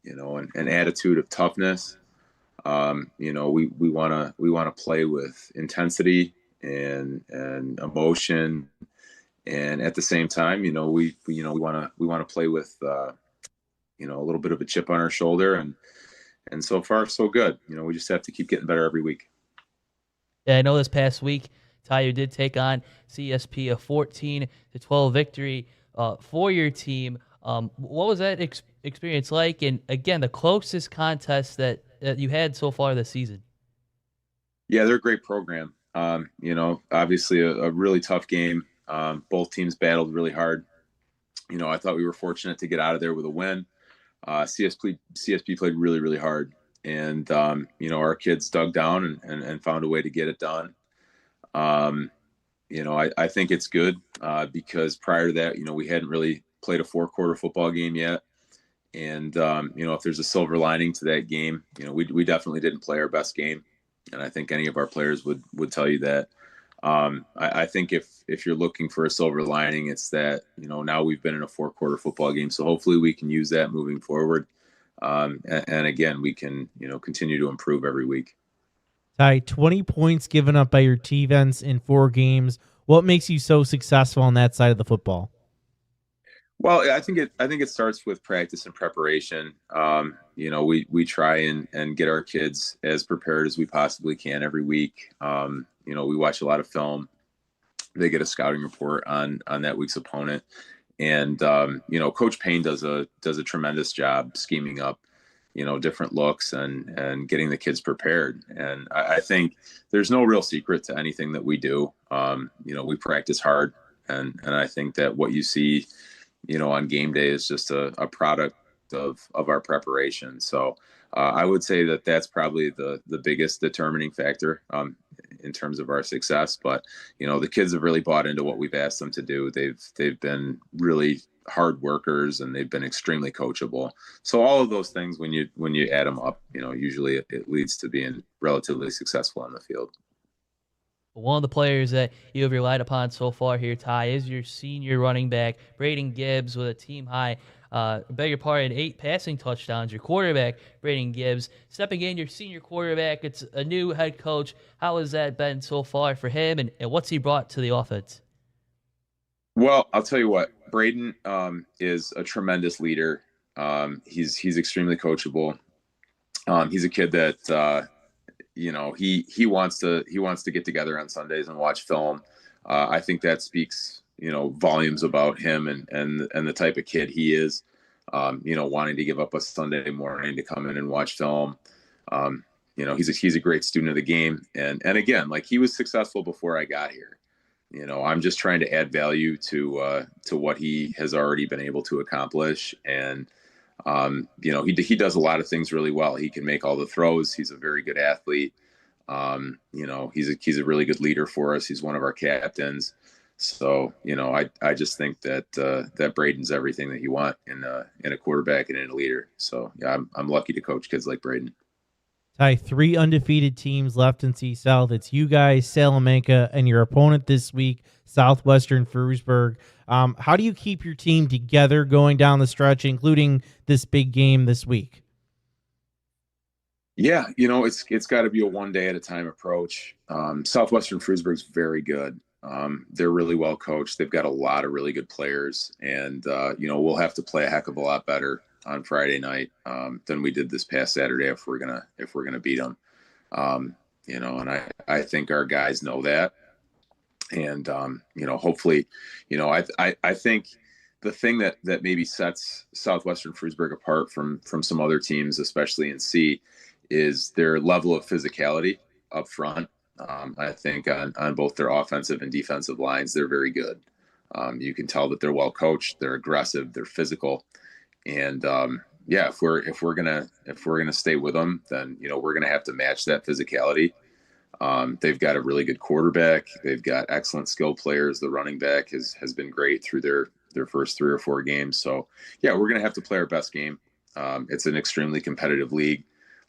[SPEAKER 6] an attitude of toughness. We want to play with intensity and emotion, and at the same time, we want to play with a little bit of a chip on our shoulder, and so far so good. We just have to keep getting better every week.
[SPEAKER 1] Yeah, I know this past week, Ty, you did take on CSP, a 14-12 victory for your team. What was that experience like? And again, the closest contest that you had so far this season.
[SPEAKER 6] Yeah, they're a great program. Obviously a really tough game. Both teams battled really hard. I thought we were fortunate to get out of there with a win. CSP played really, really hard. And, our kids dug down and found a way to get it done. I think it's good because prior to that, we hadn't really played a 4-quarter football game yet. And, if there's a silver lining to that game, we definitely didn't play our best game. And I think any of our players would tell you that. I think if you're looking for a silver lining, it's that, now we've been in a 4-quarter football game. So hopefully we can use that moving forward. And again, we can, continue to improve every week.
[SPEAKER 2] Ty, 20 points given up by your T-Vents in 4 games. What makes you so successful on that side of the football?
[SPEAKER 6] Well, I think it starts with practice and preparation. We try and get our kids as prepared as we possibly can every week. We watch a lot of film. They get a scouting report on that week's opponent, and Coach Payne does a tremendous job scheming up, different looks and getting the kids prepared. And I think there's no real secret to anything that we do. We practice hard, and I think that what you see, on game day is just a product of our preparation. So I would say that that's probably the biggest determining factor in terms of our success. But the kids have really bought into what we've asked them to do. They've been really hard workers, and they've been extremely coachable. So all of those things, when you add them up, usually it leads to being relatively successful on the field.
[SPEAKER 1] One of the players that you have relied upon so far here, Ty, is your senior running back, Braden Gibbs, with a team high, 8 passing touchdowns. Your quarterback, Braden Gibbs, stepping in, your senior quarterback. It's a new head coach. How has that been so far for him, and what's he brought to the offense?
[SPEAKER 6] Well, I'll tell you what, Braden is a tremendous leader. He's extremely coachable. He's a kid that he wants to get together on Sundays and watch film. I think that speaks volumes about him and the type of kid he is. Wanting to give up a Sunday morning to come in and watch film. He's a great student of the game, and again, like, he was successful before I got here. I'm just trying to add value to what he has already been able to accomplish. And he does a lot of things really well. He can make all the throws. He's a very good athlete. He's a really good leader for us. He's one of our captains. So, I just think that Braden's everything that you want in a quarterback and in a leader. So yeah, I'm lucky to coach kids like Braden.
[SPEAKER 2] Ty, 3 undefeated teams left in C-South. It's you guys, Salamanca, and your opponent this week, Southwestern Frewsburg. How do you keep your team together going down the stretch, including this big game this week?
[SPEAKER 6] Yeah, it's got to be a one day at a time approach. Southwestern Frewsburg's very good. They're really well coached. They've got a lot of really good players, and we'll have to play a heck of a lot better on Friday night than we did this past Saturday if we're gonna beat them. And I think our guys know that, and hopefully, I think the thing that maybe sets Southwestern Frewsburg apart from some other teams, especially in C, is their level of physicality up front. I think on both their offensive and defensive lines, they're very good. You can tell that they're well coached, they're aggressive, they're physical. And if we're gonna stay with them, then we're gonna have to match that physicality. They've got a really good quarterback. They've got excellent skill players. The running back has been great through their first 3 or 4 games. So yeah, we're gonna have to play our best game. It's an extremely competitive league.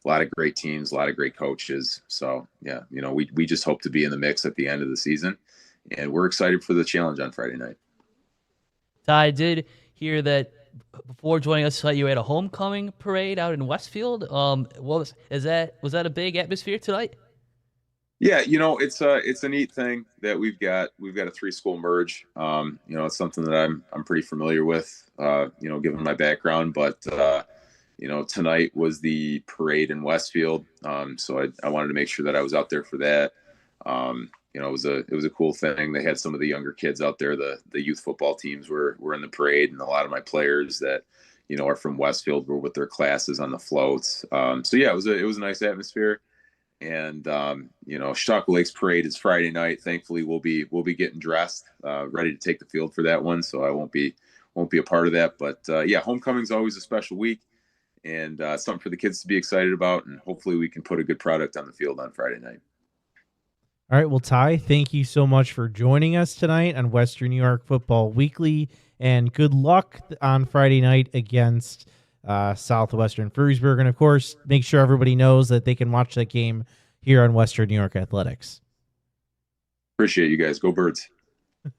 [SPEAKER 6] A lot of great teams, a lot of great coaches. So yeah, we just hope to be in the mix at the end of the season, and we're excited for the challenge on Friday night.
[SPEAKER 1] I did hear that before joining us tonight, you had a homecoming parade out in Westfield. Was that a big atmosphere tonight?
[SPEAKER 6] Yeah, it's a neat thing that we've got a 3 school merge. It's something that I'm pretty familiar with, given my background. But tonight was the parade in Westfield, so I wanted to make sure that I was out there for that. It was a cool thing. They had some of the younger kids out there. The youth football teams were in the parade, and a lot of my players that are from Westfield were with their classes on the floats. So yeah, it was a nice atmosphere. And Chautauqua Lakes Parade is Friday night. Thankfully, we'll be getting dressed, ready to take the field for that one. So I won't be a part of that. But yeah, homecoming's always a special week, and something for the kids to be excited about. And hopefully, we can put a good product on the field on Friday night.
[SPEAKER 2] All right. Well, Ty, thank you so much for joining us tonight on Western New York Football Weekly, and good luck on Friday night against Southwestern Frewsburg. And of course, make sure everybody knows that they can watch that game here on Western New York Athletics.
[SPEAKER 6] Appreciate you guys. Go Birds.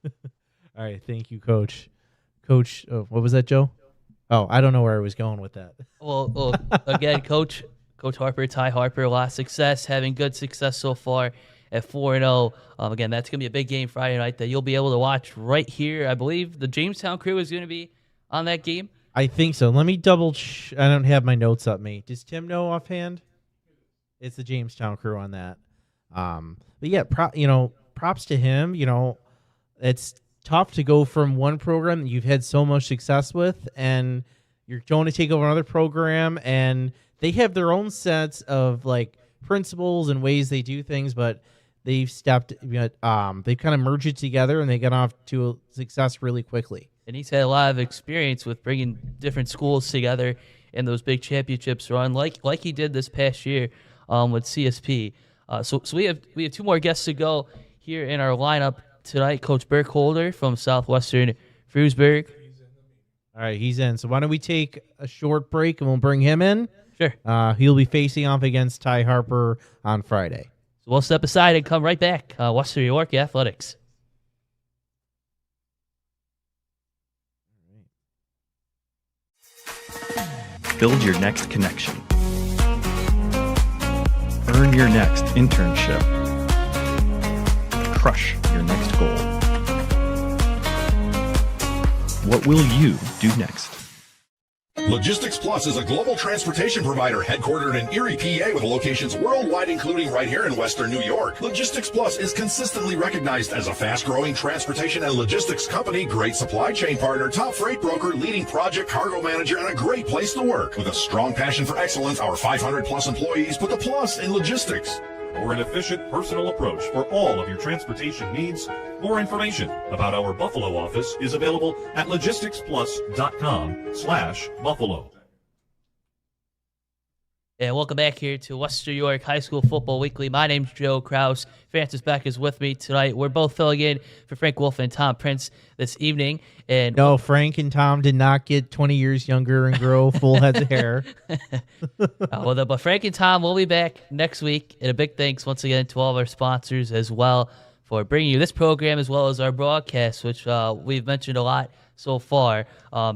[SPEAKER 2] All right. Thank you, Coach. Coach, what was that, Joe? Oh, I don't know where I was going with that.
[SPEAKER 1] Well, again, Coach Harper, Ty Harper, a lot of success, having good success so far at 4-0. Again, that's going to be a big game Friday night that you'll be able to watch right here. I believe the Jamestown crew is going to be on that game.
[SPEAKER 2] I think so. Let me double. I don't have my notes up. Me. Does Tim know offhand? It's the Jamestown crew on that. But yeah, props to him. It's tough to go from one program that you've had so much success with, and you're going to take over another program, and they have their own sets of principles and ways they do things, but they've they've kind of merged it together, and they got off to a success really quickly.
[SPEAKER 1] And he's had a lot of experience with bringing different schools together in those big championships run, like he did this past year with CSP. So we have 2 more guests to go here in our lineup tonight. Coach Burkholder from Southwestern Frewsburg.
[SPEAKER 2] All right, he's in. So why don't we take a short break and we'll bring him in?
[SPEAKER 1] Sure.
[SPEAKER 2] He'll be facing off against Ty Harper on Friday.
[SPEAKER 1] So we'll step aside and come right back. Western New York Athletics.
[SPEAKER 14] Build your next connection. Earn your next internship. Crush your next goal. What will you do next?
[SPEAKER 11] Logistics Plus is a global transportation provider headquartered in Erie, PA with locations worldwide, including right here in Western New York. Logistics Plus is consistently recognized as a fast-growing transportation and logistics company, great supply chain partner, top freight broker, leading project cargo manager, and a great place to work. With a strong passion for excellence, our 500-plus employees put the plus in logistics.
[SPEAKER 12] For an efficient, personal approach for all of your transportation needs, more information about our Buffalo office is available at logisticsplus.com/Buffalo.
[SPEAKER 1] And welcome back here to Western New York High School Football Weekly. My name's Joe Kraus. Francis Beck is with me tonight. We're both filling in for Frank Wolf and Tom Prince this evening. And
[SPEAKER 2] no, Frank and Tom did not get 20 years younger and grow full heads of hair.
[SPEAKER 1] But Frank and Tom will be back next week. And a big thanks once again to all of our sponsors as well for bringing you this program as well as our broadcast, which we've mentioned a lot so far.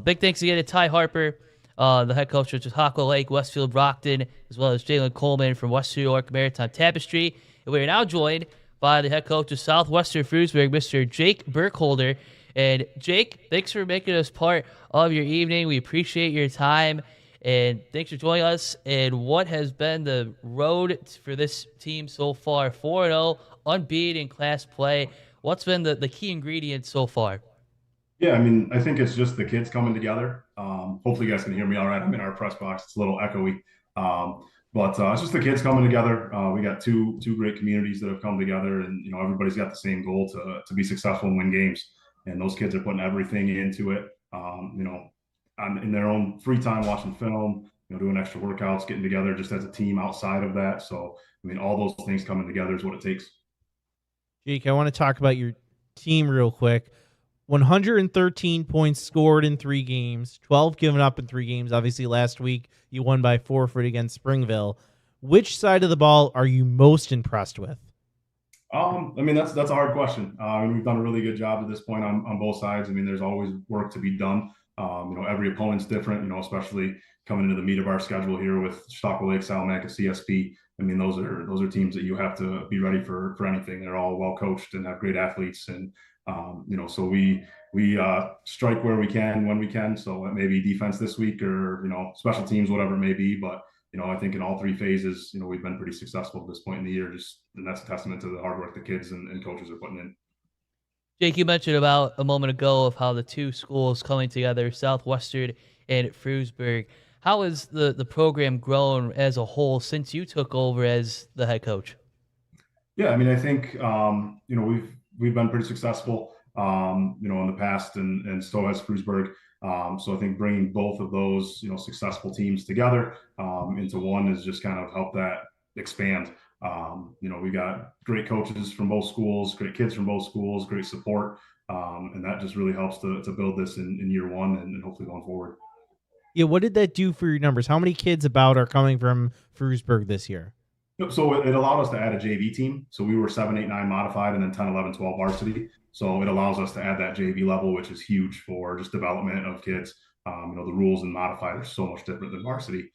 [SPEAKER 1] Big thanks again to Ty Harper, the head coach of Chautauqua Lake, Westfield Brockton, as well as Jalen Coleman from Western New York Maritime Tapestry. And we are now joined by the head coach of Southwestern Frewsburg, Mr. Jake Burkholder. And Jake, thanks for making us part of your evening. We appreciate your time, and thanks for joining us. And what has been the road for this team so far? 4-0, unbeaten in class play. What's been the key ingredient so far?
[SPEAKER 15] Yeah, I think it's just the kids coming together. Hopefully you guys can hear me all right. I'm in our press box. It's a little echoey. But it's just the kids coming together. We got two great communities that have come together, and everybody's got the same goal to be successful and win games. And those kids are putting everything into it. In their own free time, watching film, doing extra workouts, getting together just as a team outside of that. So all those things coming together is what it takes.
[SPEAKER 2] Jake, I want to talk about your team real quick. 113 points scored in 3 games, 12 given up in 3 games. Obviously, last week you won by forfeit against Springville. Which side of the ball are you most impressed with?
[SPEAKER 15] That's a hard question. We've done a really good job at this point on both sides. There's always work to be done. Every opponent's different, especially coming into the meat of our schedule here with Chautauqua Lake, Salamanca, CSP. I mean, those are teams that you have to be ready for anything. They're all well coached and have great athletes, and so we strike where we can when we can. So it may be defense this week, or special teams, whatever it may be. But I think in all three phases, we've been pretty successful at this point in the year. And that's a testament to the hard work the kids and coaches are putting in.
[SPEAKER 1] Jake, you mentioned about a moment ago of how the two schools coming together, Southwestern and Frewsburg. How has the program grown as a whole since you took over as the head coach?
[SPEAKER 15] Yeah, I mean, I think we've been pretty successful, in the past, and so has Frewsburg. So I think bringing both of those successful teams together into one is just kind of helped that expand. We got great coaches from both schools, great kids from both schools, great support, and that just really helps to build this in year one and hopefully going forward.
[SPEAKER 2] Yeah, what did that do for your numbers? How many kids about are coming from Frewsburg this year?
[SPEAKER 15] So it allowed us to add a JV team. So we were 7, 8, 9 modified, and then 10, 11, 12 varsity. So it allows us to add that JV level, which is huge for just development of kids. The rules and modified are so much different than varsity.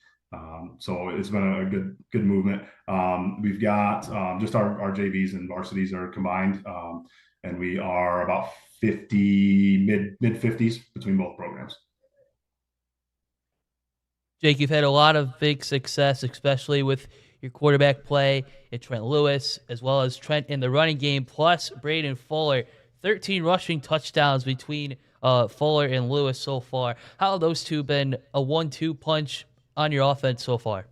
[SPEAKER 15] So it's been a good movement. We've got just our JVs and varsities are combined, and we are about 50, mid 50s between both programs.
[SPEAKER 1] Jake, you've had a lot of big success, especially with your quarterback play in Trent Lewis, as well as Trent in the running game, plus Braden Fuller. 13 rushing touchdowns between Fuller and Lewis so far. How have those two been a 1-2 punch on your offense so far?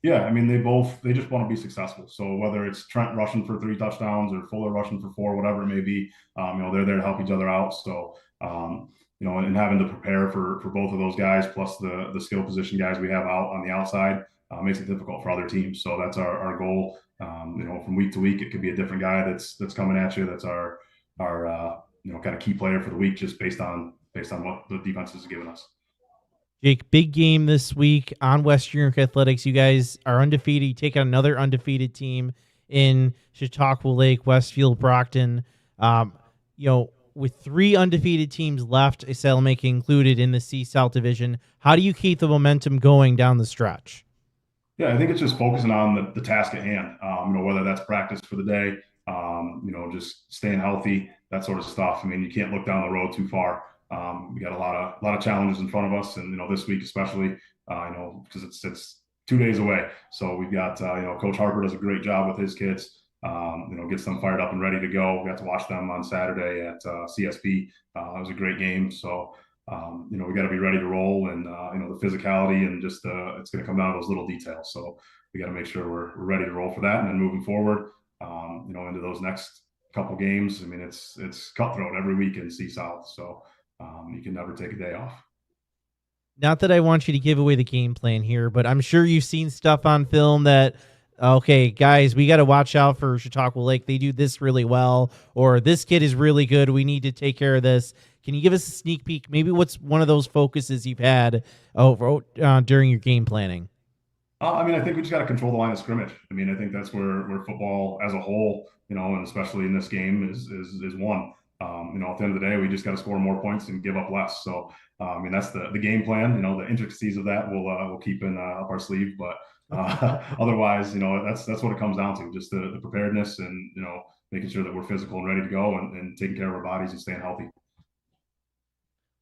[SPEAKER 15] Yeah, I mean, they just want to be successful. So whether it's Trent rushing for 3 touchdowns or Fuller rushing for 4, whatever it may be, they're there to help each other out. So, and having to prepare for both of those guys, plus the skill position guys we have out on the outside, makes it difficult for other teams. So that's our goal. From week to week, it could be a different guy that's coming at you. That's our kind of key player for the week, just based on what the defense has given us.
[SPEAKER 2] Jake, big game this week on Western New York Athletics. You guys are undefeated. You take on another undefeated team in Chautauqua Lake, Westfield, Brockton. With 3 undefeated teams left, Salamanca included in the C-South division, how do you keep the momentum going down the stretch?
[SPEAKER 15] Yeah, I think it's just focusing on the task at hand. Whether that's practice for the day, just staying healthy, that sort of stuff. I mean, you can't look down the road too far. We got a lot of challenges in front of us, and this week especially, because it's 2 days away. So we've got Coach Harper does a great job with his kids. Gets them fired up and ready to go. We got to watch them on Saturday at CSP. It was a great game. So we got to be ready to roll, and the physicality and just it's going to come down to those little details. So we got to make sure we're ready to roll for that, and then moving forward, into those next couple games. I mean, it's cutthroat every week in C-South. So you can never take a day off.
[SPEAKER 2] Not that I want you to give away the game plan here, but I'm sure you've seen stuff on film that, okay, guys, we got to watch out for Chautauqua Lake. They do this really well, or this kid is really good. We need to take care of this. Can you give us a sneak peek? Maybe what's one of those focuses you've had during your game planning?
[SPEAKER 15] I think we just got to control the line of scrimmage. I mean, I think that's where football as a whole, and especially in this game is won. At the end of the day, we just got to score more points and give up less. So, that's the game plan. The intricacies of that we'll keep up our sleeve, but otherwise, that's what it comes down to. Just the preparedness and making sure that we're physical and ready to go, and taking care of our bodies and staying healthy.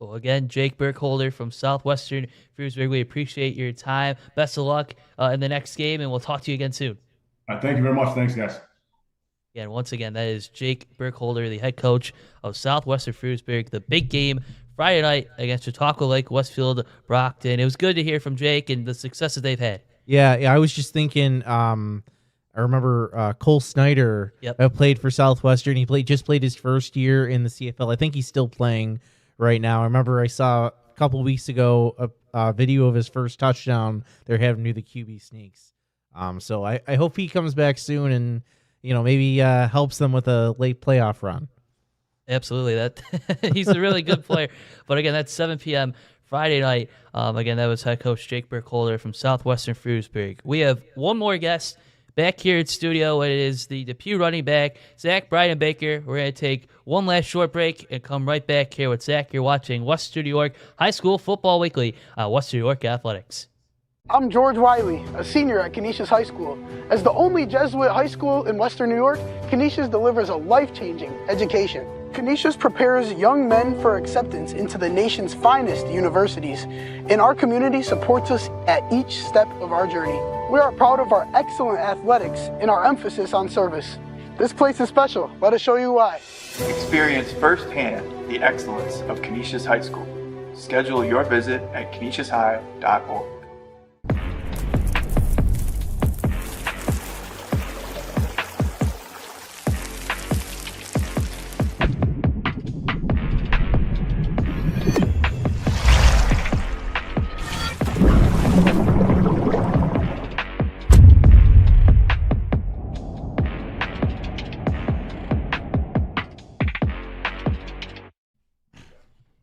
[SPEAKER 1] Well, again, Jake Burkholder from Southwestern Frewsburg, we appreciate your time. Best of luck in the next game, and we'll talk to you again soon.
[SPEAKER 15] All right, thank you very much. Thanks, guys.
[SPEAKER 1] Yeah, and once again, that is Jake Burkholder, the head coach of Southwestern Frewsburg. The big game Friday night against Chautauqua Lake, Westfield, Brockton. It was good to hear from Jake and the successes they've had.
[SPEAKER 2] Yeah, I was just thinking. I remember Cole Snyder played for Southwestern. He just played his first year in the CFL. I think he's still playing right now. I remember I saw a couple weeks ago a video of his first touchdown. They're having to do the QB sneaks. So I hope he comes back soon and maybe helps them with a late playoff run.
[SPEAKER 1] Absolutely, that he's a really good player. But again, that's 7 p.m. Friday night. Again, that was head coach Jake Burkholder from Southwestern Frewsburg. We have one more guest Back here at studio, it is the Depew running back, Zach Baker. We're going to take one last short break and come right back here with Zach. You're watching Western New York High School Football Weekly on Western New York Athletics.
[SPEAKER 9] I'm George Wiley, a senior at Canisius High School. As the only Jesuit high school in Western New York, Canisius delivers a life-changing education. Canisius prepares young men for acceptance into the nation's finest universities, and our community supports us at each step of our journey. We are proud of our excellent athletics and our emphasis on service. This place is special. Let us show you why.
[SPEAKER 10] Experience firsthand the excellence of Canisius High School. Schedule your visit at canisiushigh.org.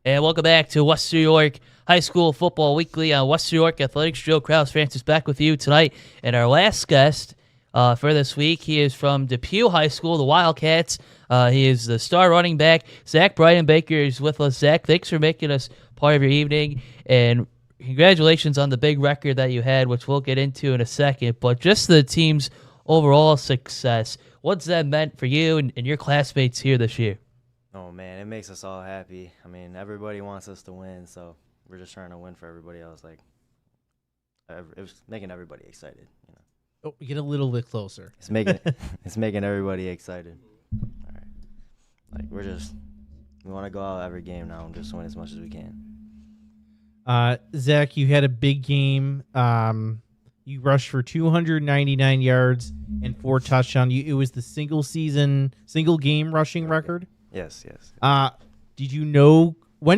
[SPEAKER 1] And welcome back to Western New York High School Football Weekly on Western New York Athletics. Joe Krause, Francis back with you tonight. And our last guest for this week, he is from Depew High School, the Wildcats. He is the star running back. Zach Baker is with us. Zach, thanks for making us part of your evening. And congratulations on the big record that you had, which we'll get into in a second. But just the team's overall success, what's that meant for you and your classmates here this year?
[SPEAKER 16] Oh, man, it makes us all happy. I mean, everybody wants us to win, so we're just trying to win for everybody else. Like, it was making everybody excited. You know?
[SPEAKER 2] Oh, get a little bit closer.
[SPEAKER 16] It's making everybody excited. All right. Like, we want to go out every game now and just win as much as we can.
[SPEAKER 2] Zach, you had a big game. You rushed for 299 yards and 4 touchdowns. It was the single game rushing record.
[SPEAKER 16] Yes.
[SPEAKER 2] When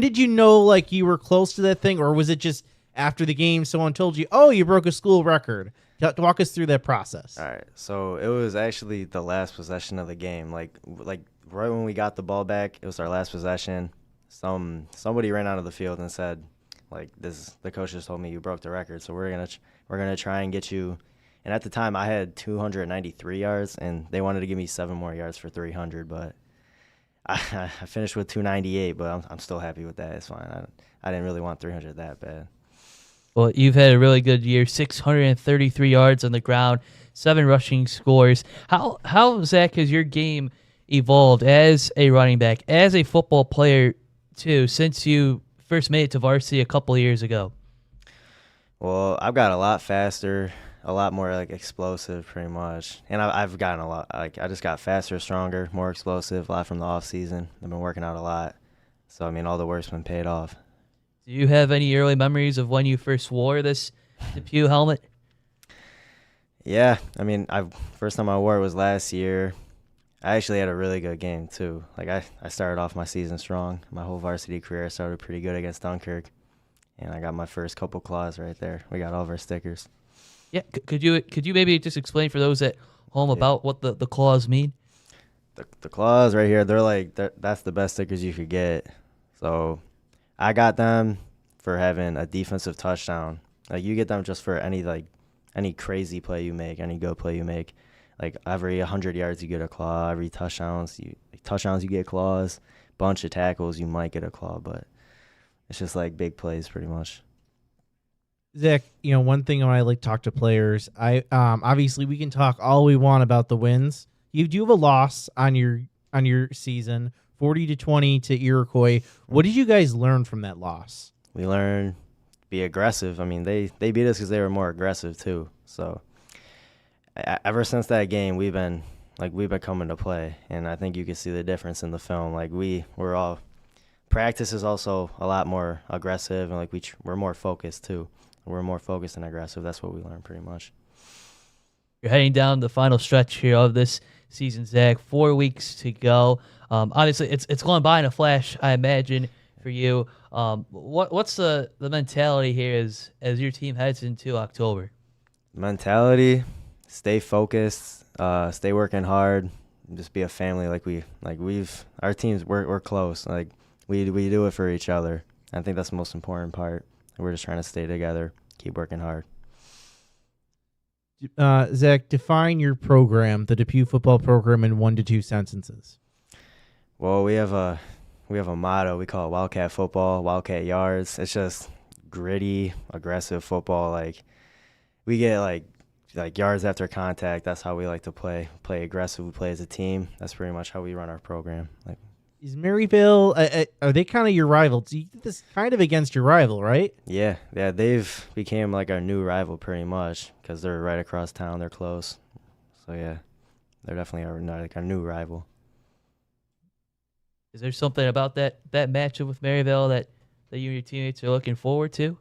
[SPEAKER 2] did you know like you were close to that thing, or was it just after the game someone told you, oh, you broke a school record? Walk us through that process.
[SPEAKER 16] All right. So it was actually the last possession of the game. Like right when we got the ball back, it was our last possession. Somebody ran out of the field and said, like, the coach just told me you broke the record, so we're gonna try and get you. And at the time I had 293 yards, and they wanted to give me 7 more yards for 300, but I finished with 298, but I'm still happy with that. It's fine. I didn't really want 300 that bad.
[SPEAKER 1] Well, you've had a really good year, 633 yards on the ground, 7 rushing scores. How Zach, has your game evolved as a running back, as a football player too, since you first made it to varsity a couple of years ago?
[SPEAKER 16] Well, I've got a lot faster, a lot more like explosive, pretty much, and I've gotten a lot. Like I just got faster, stronger, more explosive. A lot from the off season. I've been working out a lot, so I mean, all the work's been paid off.
[SPEAKER 1] Do you have any early memories of when you first wore this Depew helmet?
[SPEAKER 16] Yeah, I mean, first time I wore it was last year. I actually had a really good game too. Like I started off my season strong. My whole varsity career I started pretty good against Dunkirk, and I got my first couple claws right there. We got all of our stickers.
[SPEAKER 1] Yeah, could you maybe just explain for those at home about what the claws mean?
[SPEAKER 16] The claws right here, that's the best stickers you could get. So I got them for having a defensive touchdown. Like you get them just for any crazy play you make, any good play you make. Like every 100 yards you get a claw, every touchdowns you get claws, bunch of tackles you might get a claw, but it's just like big plays pretty much.
[SPEAKER 2] Zach, one thing when I like talk to players, obviously we can talk all we want about the wins. You do have a loss on your season, 40-20 to Iroquois. What did you guys learn from that loss?
[SPEAKER 16] We learned be aggressive. I mean, they beat us because they were more aggressive too. So ever since that game, we've been coming to play, and I think you can see the difference in the film. Like we're all practice is also a lot more aggressive, and like we're more focused too. We're more focused and aggressive. That's what we learned pretty much.
[SPEAKER 1] You're heading down the final stretch here of this season, Zach. 4 weeks to go. Obviously, it's going by in a flash, I imagine, for you. What's the mentality here as your team heads into October?
[SPEAKER 16] Mentality, stay focused, stay working hard, just be a family. Our teams, we're close. Like we do it for each other. I think that's the most important part. We're just trying to stay together, keep working hard.
[SPEAKER 2] Zach, define your program, the Depew football program, in 1 to 2 sentences.
[SPEAKER 16] Well, we have a motto. We call it Wildcat football, Wildcat yards. It's just gritty, aggressive football. Like we get like yards after contact. That's how we like to play. Play aggressive. We play as a team. That's pretty much how we run our program. Like,
[SPEAKER 2] is Maryville? Are they kind of your rivals? You did this kind of against your rival, right?
[SPEAKER 16] yeah. They've became like our new rival pretty much because they're right across town. They're close. So yeah, they're definitely our new rival.
[SPEAKER 1] Is there something about that matchup with Maryville that you and your teammates are looking forward to?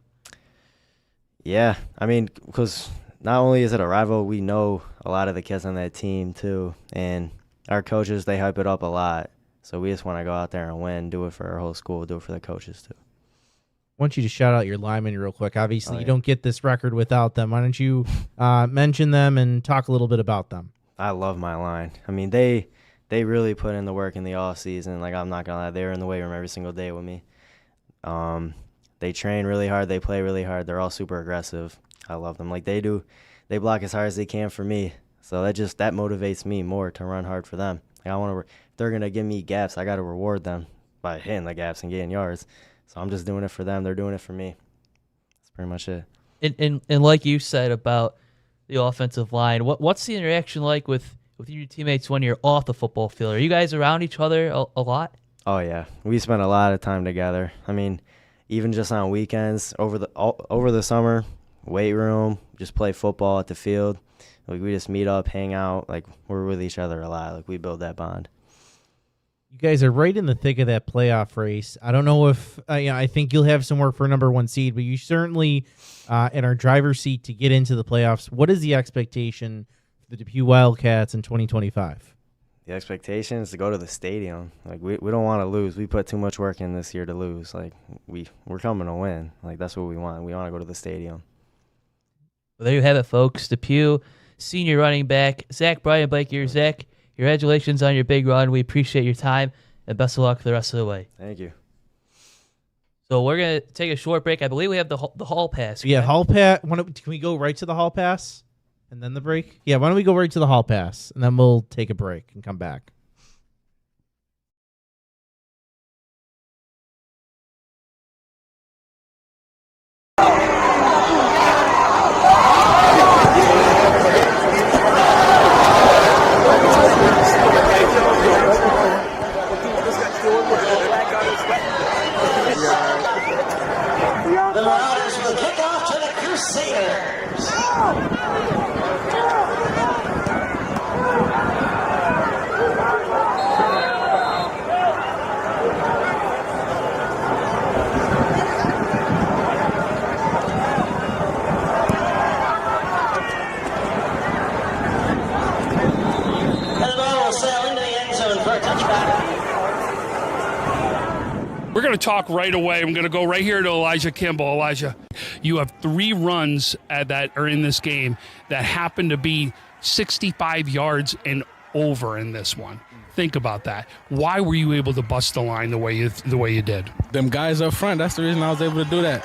[SPEAKER 16] Yeah, I mean, because not only is it a rival, we know a lot of the kids on that team too, and our coaches, they hype it up a lot. So we just want to go out there and win, do it for our whole school, do it for the coaches too.
[SPEAKER 2] I want you to shout out your linemen real quick. Obviously, you don't get this record without them. Why don't you mention them and talk a little bit about them?
[SPEAKER 16] I love my line. I mean, they really put in the work in the off season. Like, I'm not gonna lie, they're in the weight room every single day with me. They train really hard. They play really hard. They're all super aggressive. I love them. Like they do, they block as hard as they can for me. So that motivates me more to run hard for them. Like if they're gonna give me gaps, I gotta reward them by hitting the gaps and getting yards. So I'm just doing it for them. They're doing it for me. That's pretty much it.
[SPEAKER 1] And like you said about the offensive line, what's the interaction like with your teammates when you're off the football field? Are you guys around each other a lot?
[SPEAKER 16] Oh yeah, we spend a lot of time together. I mean, even just on weekends over the summer, weight room, just play football at the field. Like we just meet up, hang out. Like we're with each other a lot. Like we build that bond.
[SPEAKER 2] You guys are right in the thick of that playoff race. I don't know if I think you'll have some work for number 1 seed, but you certainly in our driver's seat to get into the playoffs. What is the expectation for the Depew Wildcats in 2025?
[SPEAKER 16] The expectation is to go to the stadium. Like we don't want to lose. We put too much work in this year to lose. Like we're coming to win. Like that's what we want. We want to go to the stadium.
[SPEAKER 1] Well, there you have it, folks. Depew senior running back Zach Bridenbike here. Zach, congratulations on your big run. We appreciate your time and best of luck for the rest of the way.
[SPEAKER 16] Thank you.
[SPEAKER 1] So we're gonna take a short break. I believe we have the hall pass.
[SPEAKER 2] Yeah, hall pass. Can we go right to the hall pass? And then the break? Yeah, why don't we go right to the hall pass, and then we'll take a break and come back.
[SPEAKER 17] The Marauders will kick off to the Crusaders.
[SPEAKER 18] We're going to talk right away. I'm going to go right here to Elijah Kimball. Elijah, you have 3 runs that are in this game that happen to be 65 yards and over in this one. Think about that. Why were you able to bust the line the way you did?
[SPEAKER 19] Them guys up front, that's the reason I was able to do that.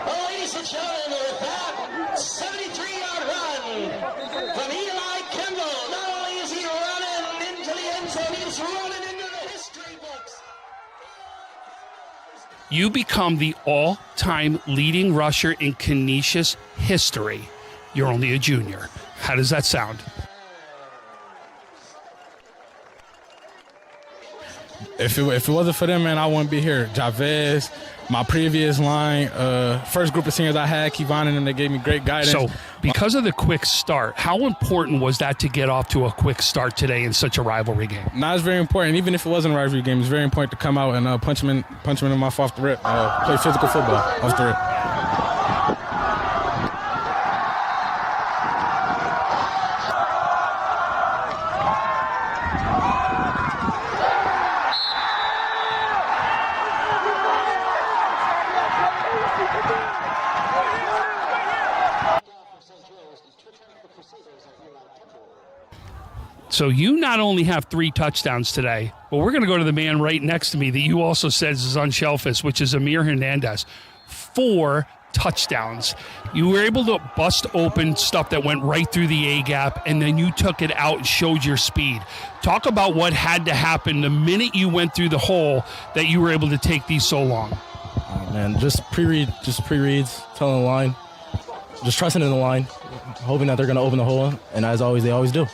[SPEAKER 17] Ladies and gentlemen, with that 73-yard run from Eli Kimball. Not only is he running into the end zone, he's running into the history books.
[SPEAKER 18] You become the all-time leading rusher in Canisius history. You're only a junior. How does that sound?
[SPEAKER 19] If it wasn't for them, man, I wouldn't be here. Javez, my previous line, first group of seniors I had, Kevon, and them, they gave me great guidance.
[SPEAKER 18] So, because of the quick start, how important was that to get off to a quick start today in such a rivalry game?
[SPEAKER 19] Nah, it's very important. Even if it wasn't a rivalry game, it's very important to come out and punch them in the mouth off the rip. Play physical football off the rip.
[SPEAKER 18] So you not only have 3 touchdowns today, but we're going to go to the man right next to me that you also said is unselfish, which is Amir Hernandez. 4 touchdowns. You were able to bust open stuff that went right through the A gap, and then you took it out and showed your speed. Talk about what had to happen the minute you went through the hole that you were able to take these so long.
[SPEAKER 19] Man, just pre-reads, telling the line, just trusting in the line, hoping that they're going to open the hole, and as always, they always do.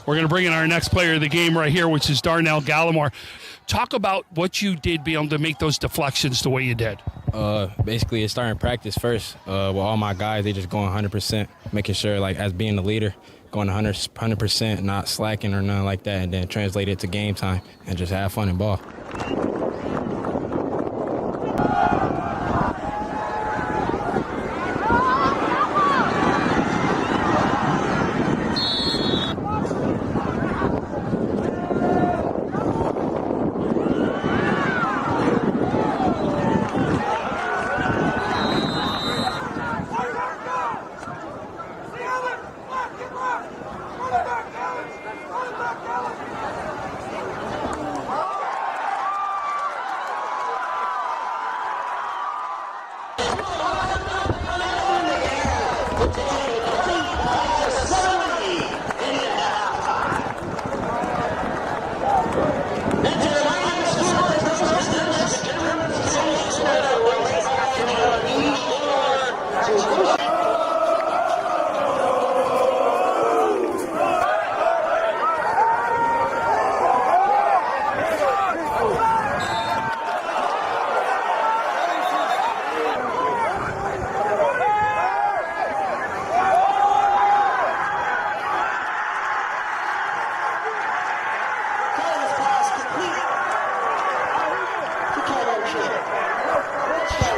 [SPEAKER 18] We're going to bring in our next player of the game right here, which is Darnell Gallimore. Talk about what you did be able to make those deflections the way you did.
[SPEAKER 20] Basically, it's starting practice first with all my guys. They just going 100%, making sure, like, as being the leader, going 100%, not slacking or nothing like that, and then translate it to game time and just have fun and ball.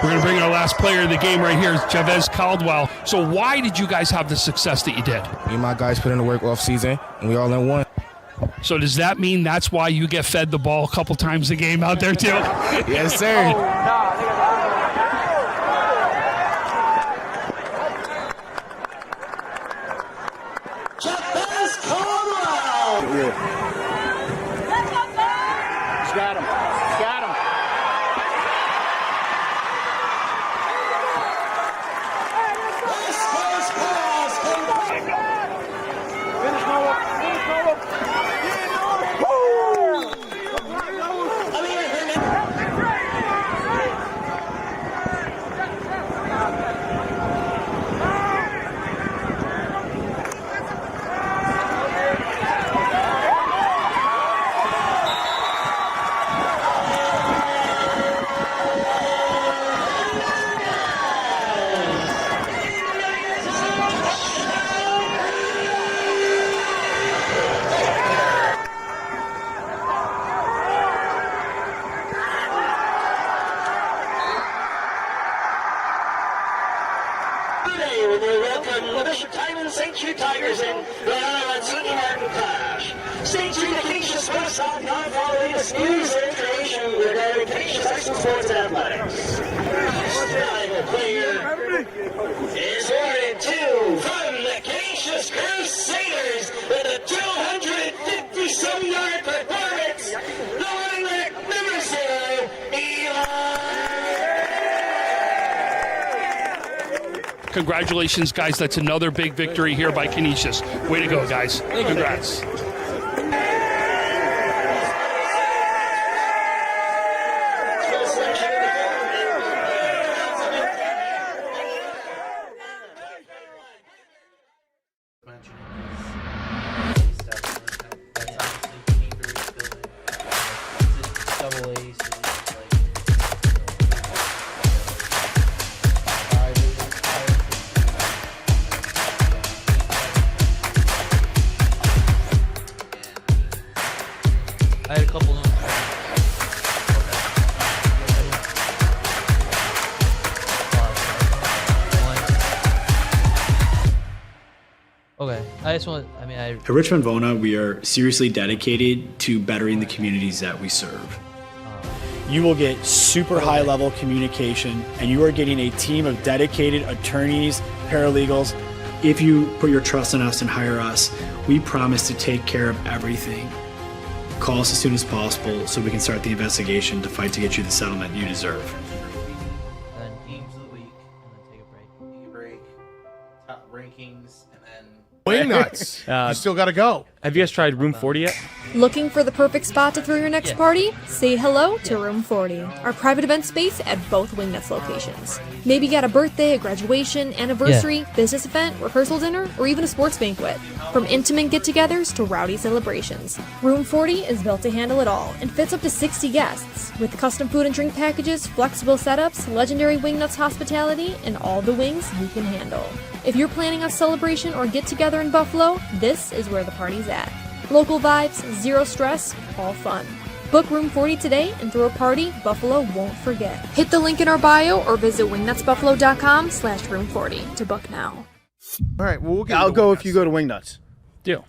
[SPEAKER 18] We're going to bring in our last player of the game right here, Chavez Caldwell. So why did you guys have the success that you did?
[SPEAKER 21] Me and my guys put in the work off season, and we all in one.
[SPEAKER 18] So does that mean that's why you get fed the ball a couple times a game out there too?
[SPEAKER 21] Yes, sir.
[SPEAKER 17] Chavez Caldwell.
[SPEAKER 21] Yeah.
[SPEAKER 17] He's got him. He's got him. Today, we welcome the Bishop Timon St. Jude Tigers and the Island Senior Martin Clash. St. Jude Acacia's West South now following the news and information regarding Acacia's high school sports and athletics. Valuable player is awarded to from the Acacia's Crusaders with a 250-some-yard performance. The running back, number 0, Eli.
[SPEAKER 18] Congratulations, guys. That's another big victory here by Canisius. Way to go, guys. Congrats.
[SPEAKER 1] I had a couple of Okay, I just want,
[SPEAKER 3] At Richmond Vona, we are seriously dedicated to bettering the communities that we serve.
[SPEAKER 4] You will get super high level communication, and you are getting a team of dedicated attorneys, paralegals.
[SPEAKER 3] If you put your trust in us and hire us, we promise to take care of everything. Call us as soon as possible so we can start the investigation to fight to get you the settlement you deserve.
[SPEAKER 1] and
[SPEAKER 5] Wing nuts. You still got to go.
[SPEAKER 7] Have you guys tried Room 40 yet?
[SPEAKER 22] Looking for the perfect spot to throw your next party? Say hello to Room 40, our private event space at both Wingnuts locations. Maybe you got a birthday, a graduation, anniversary, business event, rehearsal dinner, or even a sports banquet. From intimate get-togethers to rowdy celebrations, Room 40 is built to handle it all and fits up to 60 guests. With custom food and drink packages, flexible setups, legendary Wingnuts hospitality, and all the wings you can handle. If you're planning a celebration or get-together in Buffalo, this is where the party's at. Local vibes, zero stress, all fun. Book Room 40 today and throw a party Buffalo won't forget. Hit the link in our bio or visit wingnutsbuffalo.com/room40 to book now.
[SPEAKER 5] All right, well,
[SPEAKER 4] I'll go if you go to Wingnuts.
[SPEAKER 7] Deal.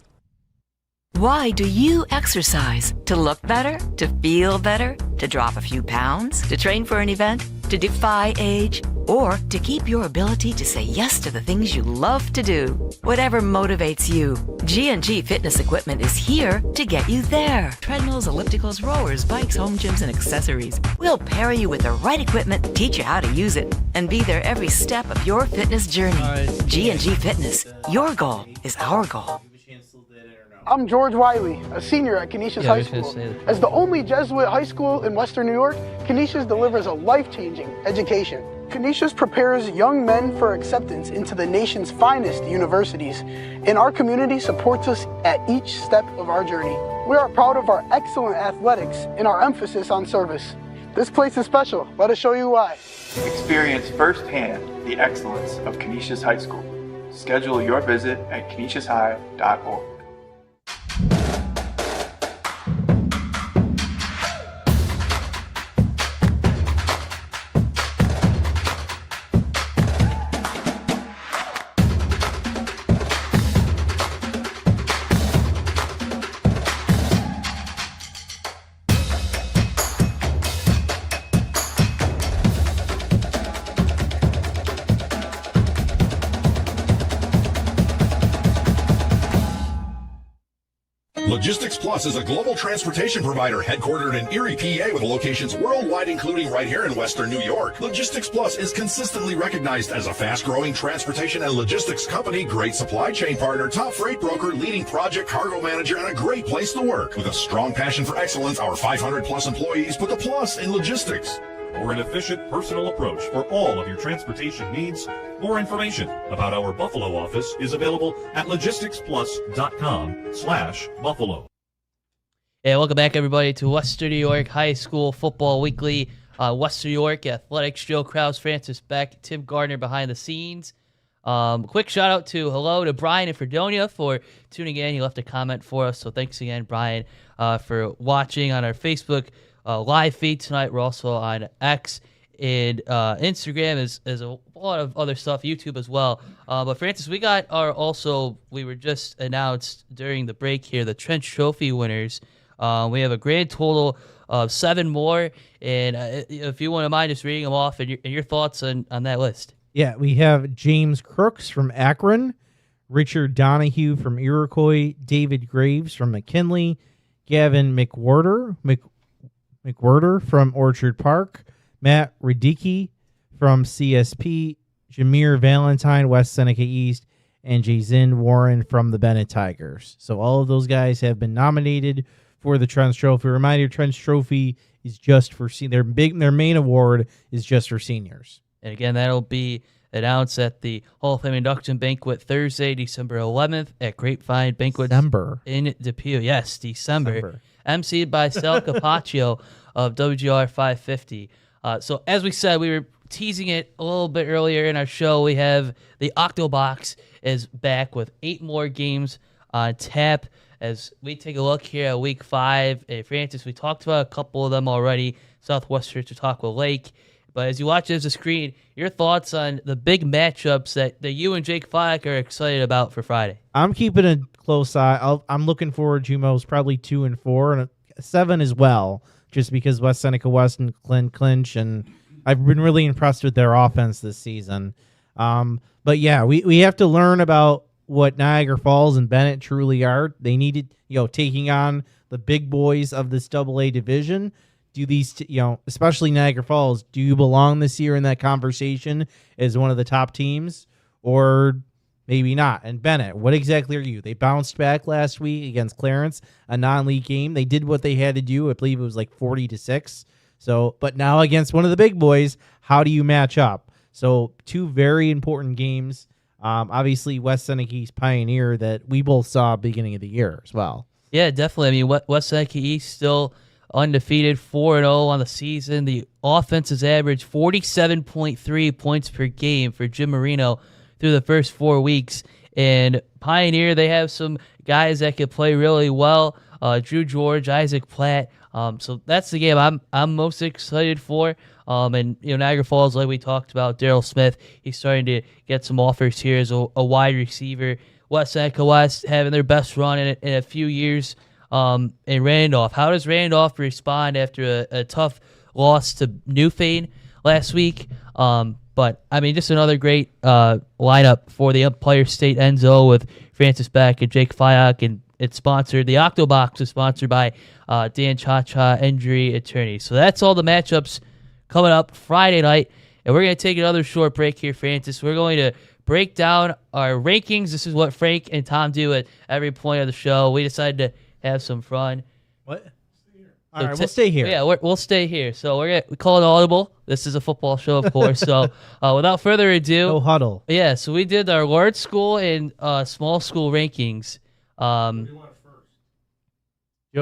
[SPEAKER 8] Why do you exercise? To look better? To feel better? To drop a few pounds? To train for an event? To defy age? Or to keep your ability to say yes to the things you love to do? Whatever motivates you, G&G Fitness Equipment is here to get you there. Treadmills, ellipticals, rowers, bikes, home gyms, and accessories. We'll pair you with the right equipment, teach you how to use it, and be there every step of your fitness journey. G&G Fitness. Your goal is our goal.
[SPEAKER 9] I'm George Wiley, a senior at Canisius High School. As the only Jesuit high school in Western New York, Canisius delivers a life-changing education. Canisius prepares young men for acceptance into the nation's finest universities, and our community supports us at each step of our journey. We are proud of our excellent athletics and our emphasis on service. This place is special. Let us show you why.
[SPEAKER 10] Experience firsthand the excellence of Canisius High School. Schedule your visit at canisiushigh.org.
[SPEAKER 11] Logistics Plus is a global transportation provider headquartered in Erie, PA with locations worldwide, including right here in Western New York. Logistics Plus is consistently recognized as a fast-growing transportation and logistics company, great supply chain partner, top freight broker, leading project cargo manager, and a great place to work. With a strong passion for excellence, our 500-plus employees put the plus in logistics.
[SPEAKER 12] For an efficient, personal approach for all of your transportation needs, more information about our Buffalo office is available at logisticsplus.com/Buffalo.
[SPEAKER 1] Yeah, welcome back, everybody, to Western New York High School Football Weekly. Western New York Athletics, Joe Kraus, Francis Beck, Tim Gardner behind the scenes. Quick shout out to hello to Brian in Fredonia for tuning in. He left a comment for us, so thanks again, Brian, for watching on our Facebook live feed tonight. We're also on X and Instagram, as a lot of other stuff, YouTube as well. But Francis, we were just announced during the break here, the Trench Trophy winners. We have a grand total of 7 more, and if you wouldn't mind just reading them off and your thoughts on that list.
[SPEAKER 2] Yeah, we have James Crooks from Akron, Richard Donahue from Iroquois, David Graves from McKinley, Gavin McWhorter from Orchard Park, Matt Radicki from CSP, Jameer Valentine, West Seneca East, and Jason Warren from the Bennett Tigers. So all of those guys have been nominated for the Trench Trophy. Reminder, Trench Trophy is just for their main award is just for seniors.
[SPEAKER 1] And again, that'll be announced at the Hall of Fame induction banquet Thursday, December 11th at Grapevine Banquets in Depew. Yes, December. emceed by Sal Capaccio of WGR 550. So as we said, we were teasing it a little bit earlier in our show. We have the Octobox is back with 8 more games on tap. As we take a look here at Week 5, Francis, we talked about a couple of them already. Southwestern Chautauqua Lake. But as you watch as a screen, your thoughts on the big matchups that you and Jake Flack are excited about for Friday?
[SPEAKER 2] I'm keeping a close eye. I'm looking forward to most probably 2 and 4 and 7 as well, just because West Seneca West and clinch, and I've been really impressed with their offense this season. But yeah, we have to learn about what Niagara Falls and Bennett truly are. They needed, taking on the big boys of this AA division. Do these, especially Niagara Falls, do you belong this year in that conversation as one of the top teams? Or Maybe not. And Bennett, what exactly are you? They bounced back last week against Clarence, a non-league game. They did what they had to do. I believe it was like 40-6. So, but now against one of the big boys, how do you match up? So, two very important games. Obviously, West Seneca East Pioneer that we both saw beginning of the year as well.
[SPEAKER 1] Yeah, definitely. I mean, West Seneca East still undefeated, 4-0 on the season. The offense has averaged 47.3 points per game for Jim Marino through the first 4 weeks. And Pioneer, they have some guys that can play really well. Drew George, Isaac Platt. So that's the game I'm most excited for. And Niagara Falls, like we talked about, Daryl Smith, he's starting to get some offers here as a wide receiver. West Seneca West having their best run in a few years. In Randolph, how does Randolph respond after a tough loss to Newfane last week? But I mean, just another great lineup for the Empire State Enzo with Francis Beck and Jake Fyock, and it's sponsored. The Octobox is sponsored by Dan Cha-Cha Injury Attorney. So that's all the matchups coming up Friday night, and we're going to take another short break here, Francis. We're going to break down our rankings. This is what Frank and Tom do at every point of the show. We decided to have some fun.
[SPEAKER 2] What? All right, we'll stay here.
[SPEAKER 1] Yeah, we'll stay here. So we call it audible. This is a football show, of course. So without further ado,
[SPEAKER 2] no huddle.
[SPEAKER 1] Yeah, so we did our large school and small school rankings.
[SPEAKER 2] Joe,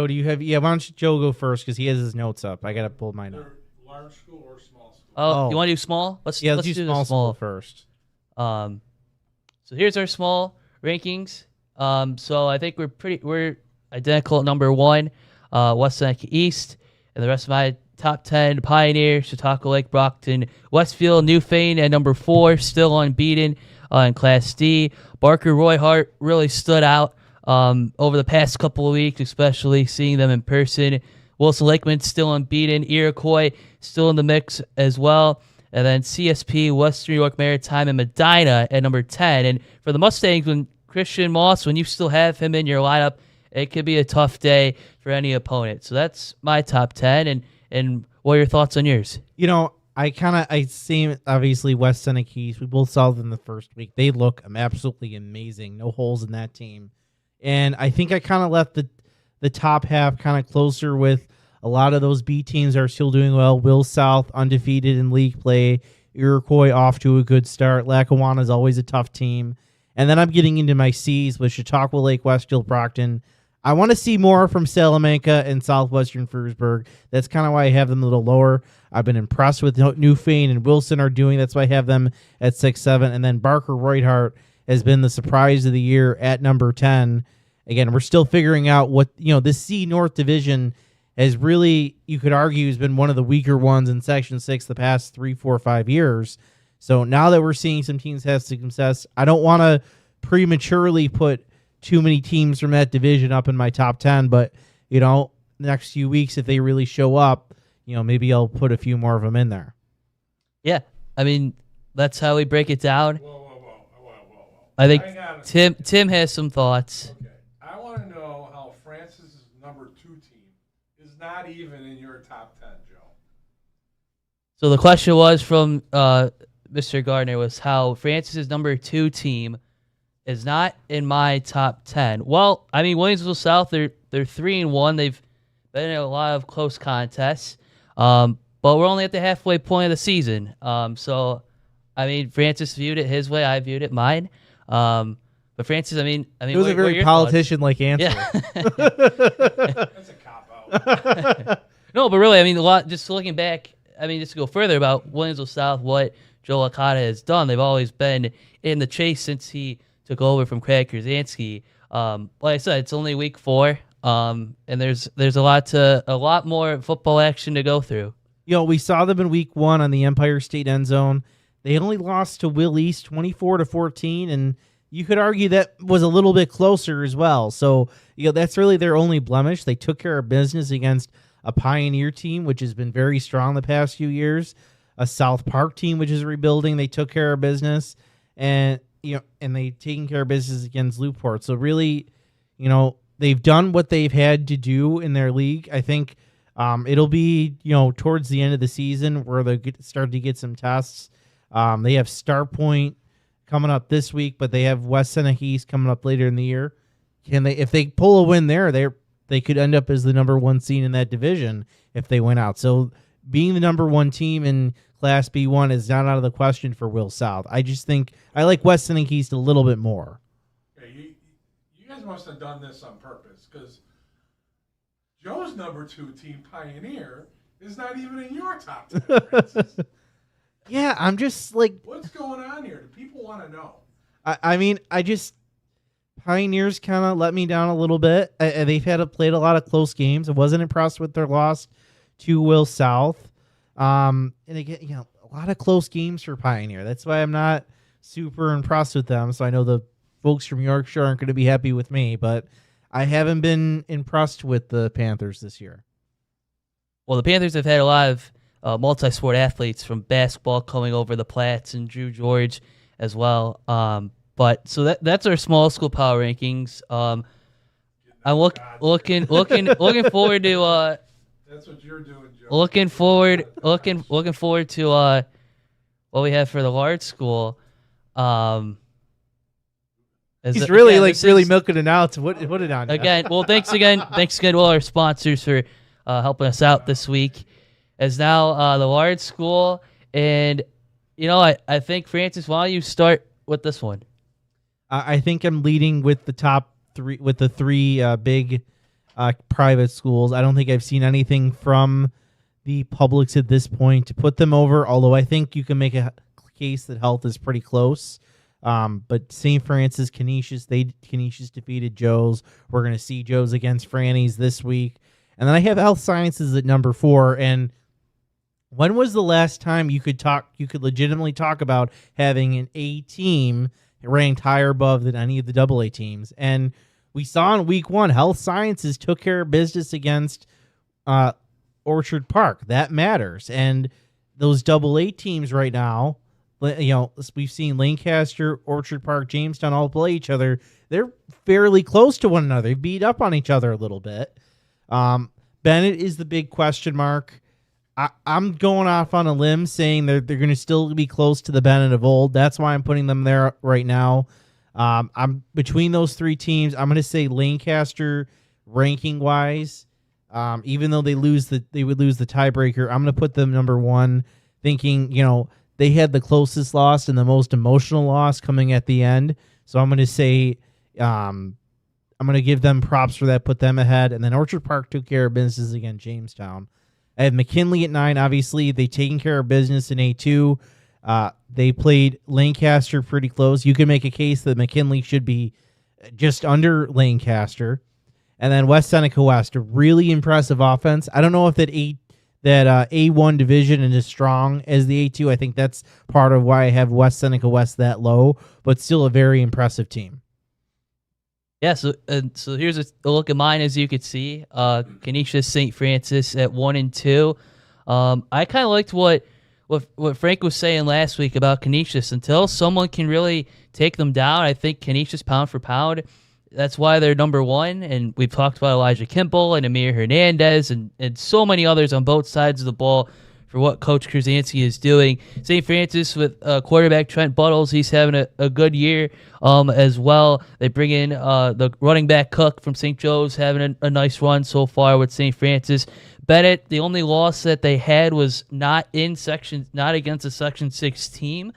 [SPEAKER 2] do you have? Yeah, why don't you, Joe, go first because he has his notes up. I gotta pull mine up.
[SPEAKER 5] Large school or small school?
[SPEAKER 1] Oh, you want to do small? Let's
[SPEAKER 2] do
[SPEAKER 1] the
[SPEAKER 2] small school first.
[SPEAKER 1] So here's our small rankings. So I think we're identical at number 1, West Seneca East, and the rest of my top 10: Pioneer, Chautauqua Lake, Brockton, Westfield, Newfane at number 4, still unbeaten in Class D. Barker Roy Hart really stood out over the past couple of weeks, especially seeing them in person. Wilson Lakeman still unbeaten. Iroquois still in the mix as well. And then CSP, Western New York Maritime, and Medina at number 10. And for the Mustangs, when Christian Moss, when you still have him in your lineup, it could be a tough day for any opponent. So that's my top 10. And what are your thoughts on yours?
[SPEAKER 2] I see, obviously, West Seneca East. We both saw them the first week. They look absolutely amazing. No holes in that team. And I think I kind of left the top half kind of closer with a lot of those B teams are still doing well. Will South undefeated in league play. Iroquois off to a good start. Lackawanna is always a tough team. And then I'm getting into my C's with Chautauqua Lake, Westfield, Brockton. I want to see more from Salamanca and Southwestern Frewsburg. That's kind of why I have them a little lower. I've been impressed with Newfane and Wilson are doing. That's why I have them at 6-7. And then Barker Royhart has been the surprise of the year at number 10. Again, we're still figuring out what, the C North Division has really, you could argue, has been one of the weaker ones in Section 6 the past 3, 4, 5 years. So now that we're seeing some teams have success, I don't want to prematurely put too many teams from that division up in my top 10, but, the next few weeks, if they really show up, maybe I'll put a few more of them in there.
[SPEAKER 1] Yeah, I mean, that's how we break it down. Whoa. I think Tim has some thoughts.
[SPEAKER 5] Okay. I want to know how Francis' number 2 team is not even in your top 10, Joe.
[SPEAKER 1] So the question was from Mr. Gardner was how Francis' number 2 team is not in my top 10. Well, I mean, Williamsville South, they're 3-1. They've been in a lot of close contests, but we're only at the halfway point of the season. So, I mean, Francis viewed it his way. I viewed it mine. But Francis, I mean,
[SPEAKER 2] it was a very politician-like answer.
[SPEAKER 1] Yeah.
[SPEAKER 5] That's a cop-out.
[SPEAKER 1] No, but really, I mean, just looking back, I mean, just to go further about Williamsville South, what Joe Licata has done, they've always been in the chase since he took over from Craig Krasinski. Like I said, it's only week 4, and there's a lot more football action to go through.
[SPEAKER 2] We saw them in week 1 on the Empire State End Zone. They only lost to Will East 24-14, and you could argue that was a little bit closer as well. So, that's really their only blemish. They took care of business against a Pioneer team, which has been very strong the past few years, a South Park team, which is rebuilding. They took care of business, and they taken care of business against Newport. So really, they've done what they've had to do in their league. I think it'll be, towards the end of the season where they start to get some tests. They have Starpoint coming up this week, but they have West Seneca East coming up later in the year. Can they, if they pull a win there, they could end up as the number 1 seed in that division if they win out. So being the number 1 team in Class B1 is not out of the question for Will South. I just think I like West Seneca East a little bit more.
[SPEAKER 5] You guys must have done this on purpose, because Joe's number 2 team, Pioneer, is not even in your top 10. Francis.
[SPEAKER 2] Yeah, I'm just like,
[SPEAKER 5] what's going on here? Do people want to know?
[SPEAKER 2] I mean, Pioneers kind of let me down a little bit. They've played a lot of close games. I wasn't impressed with their loss to Will South. And again, a lot of close games for Pioneer. That's why I'm not super impressed with them. So I know the folks from Yorkshire aren't going to be happy with me, but I haven't been impressed with the Panthers this year.
[SPEAKER 1] Well, the Panthers have had a lot of multi-sport athletes, from basketball coming over the Platts and Drew George as well. But so that's our small school power rankings. I'm looking forward to.
[SPEAKER 5] That's what you're doing, Joe.
[SPEAKER 1] Looking forward to what we have for the large school.
[SPEAKER 2] He's really milking it out to put it on
[SPEAKER 1] again. Well, thanks again to all our sponsors for helping us out this week. As now the large school, and I think, Francis, why don't you start with this one?
[SPEAKER 2] I think I'm leading with the top 3, with the 3 big private schools. I don't think I've seen anything from the publics at this point to put them over, although I think you can make a case that Health is pretty close. But St. Francis, Canisius defeated Joe's. We're going to see Joe's against Franny's this week. And then I have Health Sciences at number 4. And when was the last time you could legitimately talk about having an A team ranked higher above than any of the AA teams? And we saw in week 1, Health Sciences took care of business against Orchard Park. That matters. And those AA teams right now, we've seen Lancaster, Orchard Park, Jamestown all play each other. They're fairly close to one another. They beat up on each other a little bit. Bennett is the big question mark. I'm going off on a limb saying they're going to still be close to the Bennett of old. That's why I'm putting them there right now. I'm between those 3 teams. I'm going to say Lancaster, ranking wise, even though they would lose the tiebreaker. I'm going to put them number 1, thinking they had the closest loss and the most emotional loss coming at the end. So I'm going to say I'm going to give them props for that, put them ahead. And then Orchard Park took care of business against Jamestown. I have McKinley at 9. Obviously, they taken care of business in A2. They played Lancaster pretty close. You can make a case that McKinley should be just under Lancaster. And then West Seneca West, a really impressive offense. I don't know if that A1 division is as strong as the A2. I think that's part of why I have West Seneca West that low, but still a very impressive team.
[SPEAKER 1] Yeah, so here's a look at mine. As you could see, Canisius St. Francis at 1 and 2. I kind of liked what Frank was saying last week about Canisius. Until someone can really take them down, I think Canisius, pound for pound, that's why they're number 1. And we've talked about Elijah Kimball and Amir Hernandez and so many others on both sides of the ball for what Coach Krasinski is doing. St. Francis with quarterback Trent Buttles, he's having a good year as well. They bring in the running back Cook from St. Joe's, having a nice run so far with St. Francis. Bennett, the only loss that they had was not against a Section 6 team.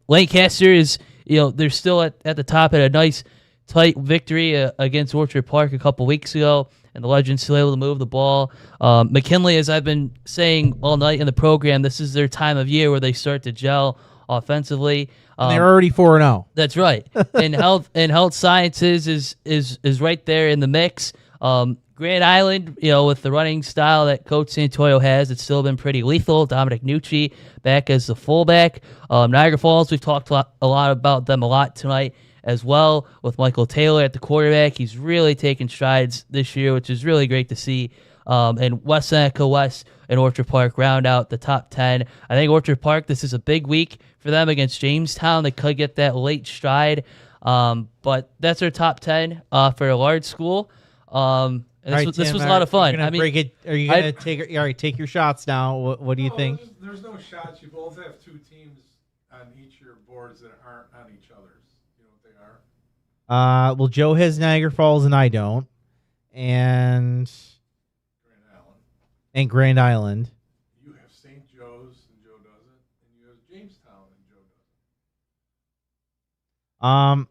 [SPEAKER 1] Lancaster is, they're still at the top at a nice tight victory against Orchard Park a couple weeks ago, and the Legends still able to move the ball. McKinley, as I've been saying all night in the program, this is their time of year where they start to gel offensively.
[SPEAKER 2] They're already 4-0.
[SPEAKER 1] That's right. And Health Sciences is right there in the mix. Grand Island, with the running style that Coach Santoyo has, it's still been pretty lethal. Dominic Nucci back as the fullback. Niagara Falls, we've talked a lot about them a lot tonight as well, with Michael Taylor at the quarterback. He's really taken strides this year, which is really great to see. And West Seneca West and Orchard Park round out the top 10. I think Orchard Park, this is a big week for them against Jamestown. They could get that late stride. But that's our top 10 for a large school. This was a lot of fun.
[SPEAKER 2] Are you going to take your shots now? What do you think?
[SPEAKER 5] There's no shots. You both have 2 teams on each of your boards that aren't on each other's? You know what they are?
[SPEAKER 2] Well, Joe has Niagara Falls and I don't, and Grand Island.
[SPEAKER 5] You have St. Joe's and Joe doesn't, and you have Jamestown and Joe doesn't.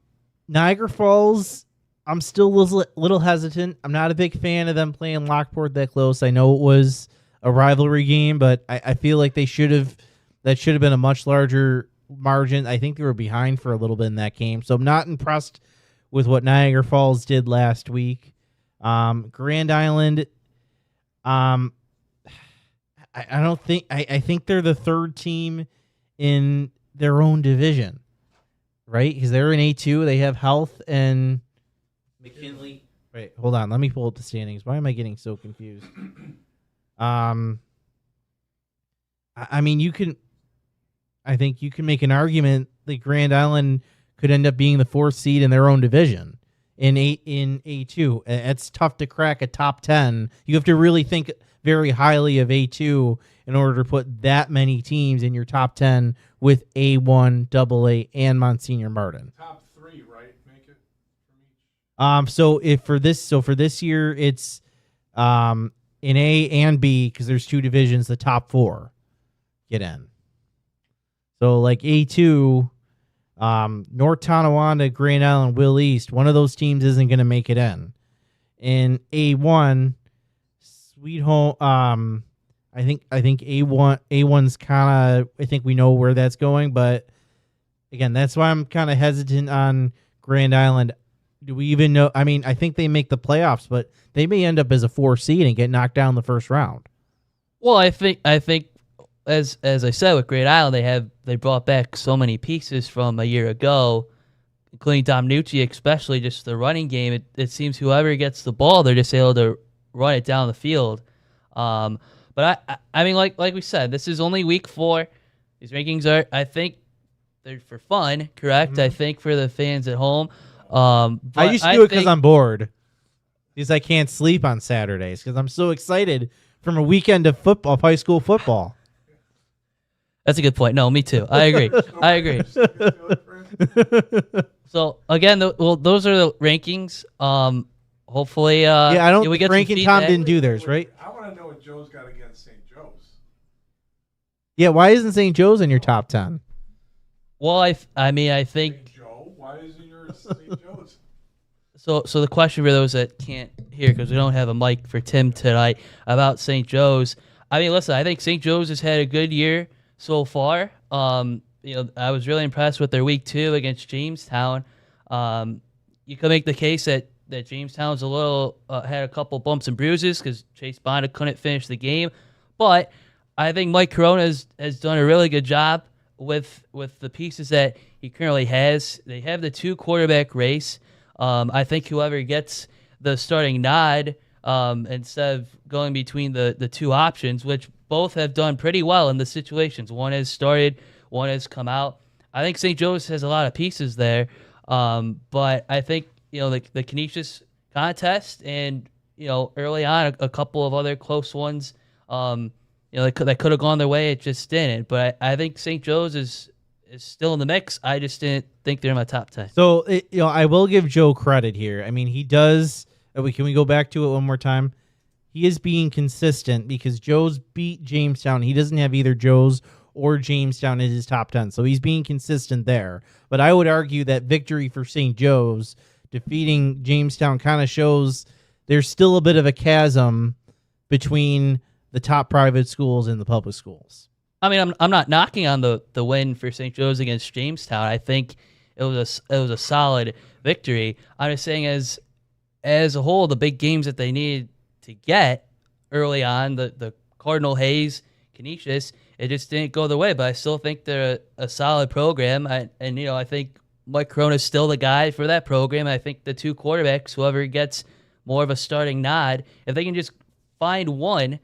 [SPEAKER 2] Niagara Falls, I'm still a little hesitant. I'm not a big fan of them playing Lockport that close. I know it was a rivalry game, but I feel like that should have been a much larger margin. I think they were behind for a little bit in that game, so I'm not impressed with what Niagara Falls did last week. Grand Island, I don't think I think they're the third team in their own division, right? Because they're in A2. They have Health and McKinley. Wait, hold on. Let me pull up the standings. Why am I getting so confused? I mean, I think you can make an argument that Grand Island could end up being the fourth seed in their own division in A2. It's tough to crack a top 10. You have to really think very highly of A2 in order to put that many teams in your top 10 with A1, AA, and Monsignor Martin.
[SPEAKER 5] Top 3, right? Make it
[SPEAKER 2] for this year, it's in A and B, because there's two divisions. The top 4 get in. So like A2, North Tonawanda, Grand Island, Will East, one of those teams isn't going to make it in. In A1, Sweet Home, I think A1's kind of, I think we know where that's going, but again, that's why I'm kind of hesitant on Grand Island. Do we even know? I mean, I think they make the playoffs, but they may end up as a 4 seed and get knocked down in the first round.
[SPEAKER 1] Well, I think as I said with Grand Island, they brought back so many pieces from a year ago, including Domnucci, especially just the running game. It seems whoever gets the ball, they're just able to run it down the field. But I mean, like we said, this is only week 4. These rankings are, I think, they're for fun, correct? I think for the fans at home.
[SPEAKER 2] I used to do it because I'm bored. Because I can't sleep on Saturdays because I'm so excited from a weekend of football, of high school football.
[SPEAKER 1] That's a good point. No, me too. I agree. I agree. So again, those are the rankings. Hopefully,
[SPEAKER 2] I don't.
[SPEAKER 1] we get
[SPEAKER 2] Frank and Tom didn't do theirs, right?
[SPEAKER 5] I want to know what Joe's got against St. Joe's.
[SPEAKER 2] Yeah, why isn't St. Joe's in your top 10?
[SPEAKER 1] Well, I mean, I think.
[SPEAKER 5] St. Joe, why isn't yours St. Joe's?
[SPEAKER 1] So the question for those that can't hear, because we don't have a mic for Tim tonight, about St. Joe's. I mean, listen, I think St. Joe's has had a good year so far. I was really impressed with their week 2 against Jamestown. You could make the case that Jamestown's had a couple bumps and bruises because Chase Bonda couldn't finish the game. But I think Mike Corona has done a really good job with the pieces that he currently has. They have the 2 quarterback race. I think whoever gets the starting nod, instead of going between the 2 options, which both have done pretty well in the situations. One has started, one has come out. I think St. Joe's has a lot of pieces there. But I think, the Canisius contest and, early on, a couple of other close ones, that could have gone their way. It just didn't. But I think St. Joe's is still in the mix. I just didn't think they're in my top 10.
[SPEAKER 2] So, I will give Joe credit here. I mean, he does. Can we go back to it one more time? He is being consistent because Joe's beat Jamestown. He doesn't have either Joe's or Jamestown in his top 10. So he's being consistent there. But I would argue that victory for St. Joe's, defeating Jamestown, kind of shows there's still a bit of a chasm between the top private schools and the public schools.
[SPEAKER 1] I mean, I'm not knocking on the win for St. Joe's against Jamestown. I think it was a solid victory. I'm just saying as a whole, the big games that they needed to get early on, the Cardinal Hayes, Canisius, it just didn't go their way. But I still think they're a solid program. I think Mike Corona is still the guy for that program. I think the 2 quarterbacks, whoever gets more of a starting nod, if they can just find one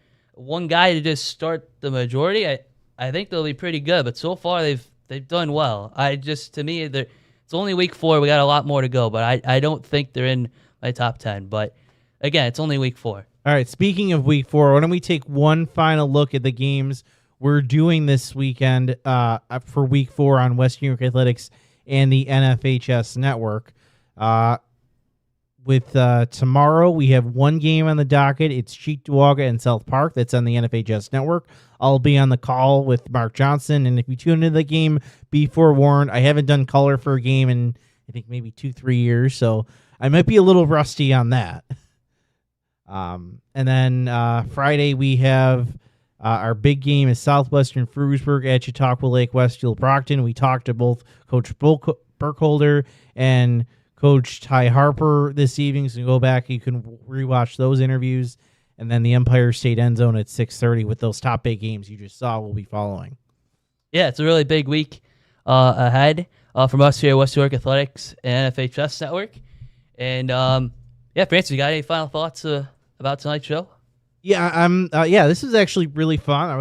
[SPEAKER 1] guy to just start the majority, I think they'll be pretty good. But so far they've done well. To me, it's only week 4. We got a lot more to go, but I don't think they're in my top 10. But again, it's only week 4.
[SPEAKER 2] All right, speaking of week 4, why don't we take one final look at the games we're doing this weekend for Week 4 on West New York Athletics and the NFHS Network. With tomorrow, we have one game on the docket. It's Cheektowaga and South Park. That's on the NFHS Network. I'll be on the call with Mark Johnson, and if you tune into the game, be forewarned. I haven't done color for a game in, I think, maybe 2-3 years, so I might be a little rusty on that. And then Friday, we have our big game is Southwestern Frewsburg at Chautauqua Lake Westfield Brockton. We talked to both Coach Burkholder and Coach Ty Harper this evening, so you go back, you can rewatch those interviews, and then the Empire State End Zone at 6:30 with those top 8 games you just saw will be following.
[SPEAKER 1] Yeah, it's a really big week ahead from us here at West New York Athletics and FHS Network. And yeah, Francis, you got any final thoughts about tonight's show?
[SPEAKER 2] Yeah, this is actually really fun.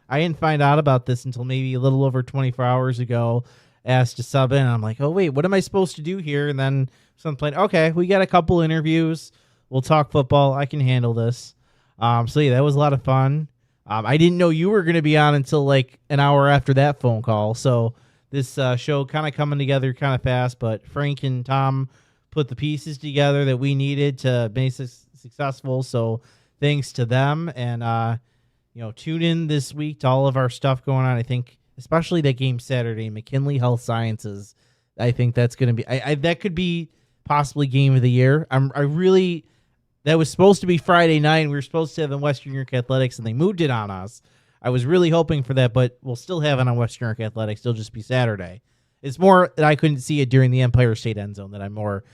[SPEAKER 2] I didn't find out about this until maybe a little over 24 hours ago. Asked to sub in, and I'm like, oh wait, what am I supposed to do here? And then someone played, okay, we got a couple interviews. We'll talk football. I can handle this. So yeah, that was a lot of fun. I didn't know you were going to be on until like an hour after that phone call. So this show kind of coming together kind of fast, but Frank and Tom put the pieces together that we needed to make this successful. So thanks to them, and tune in this week to all of our stuff going on. I think, especially that game Saturday, McKinley Health Sciences. I think that's going to be that could be possibly game of the year. That was supposed to be Friday night, and we were supposed to have in Western New York Athletics, and they moved it on us. I was really hoping for that, but we'll still have it on Western New York Athletics. It'll just be Saturday. It's more that I couldn't see it during the Empire State End Zone that I'm more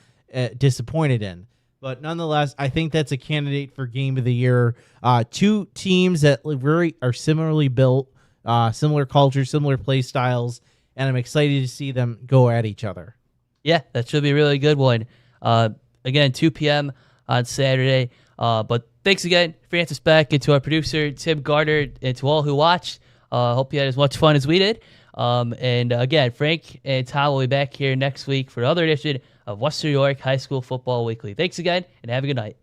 [SPEAKER 2] disappointed in. But nonetheless, I think that's a candidate for game of the year. Two teams that really are similarly built, similar culture, similar play styles, and I'm excited to see them go at each other.
[SPEAKER 1] Yeah, that should be a really good one. Again, 2 p.m. on Saturday. But thanks again, Francis Beck, and to our producer, Tim Gardner, and to all who watched. Hope you had as much fun as we did. And again, Frank and Tom will be back here next week for another edition of Western New York High School Football Weekly. Thanks again, and have a good night.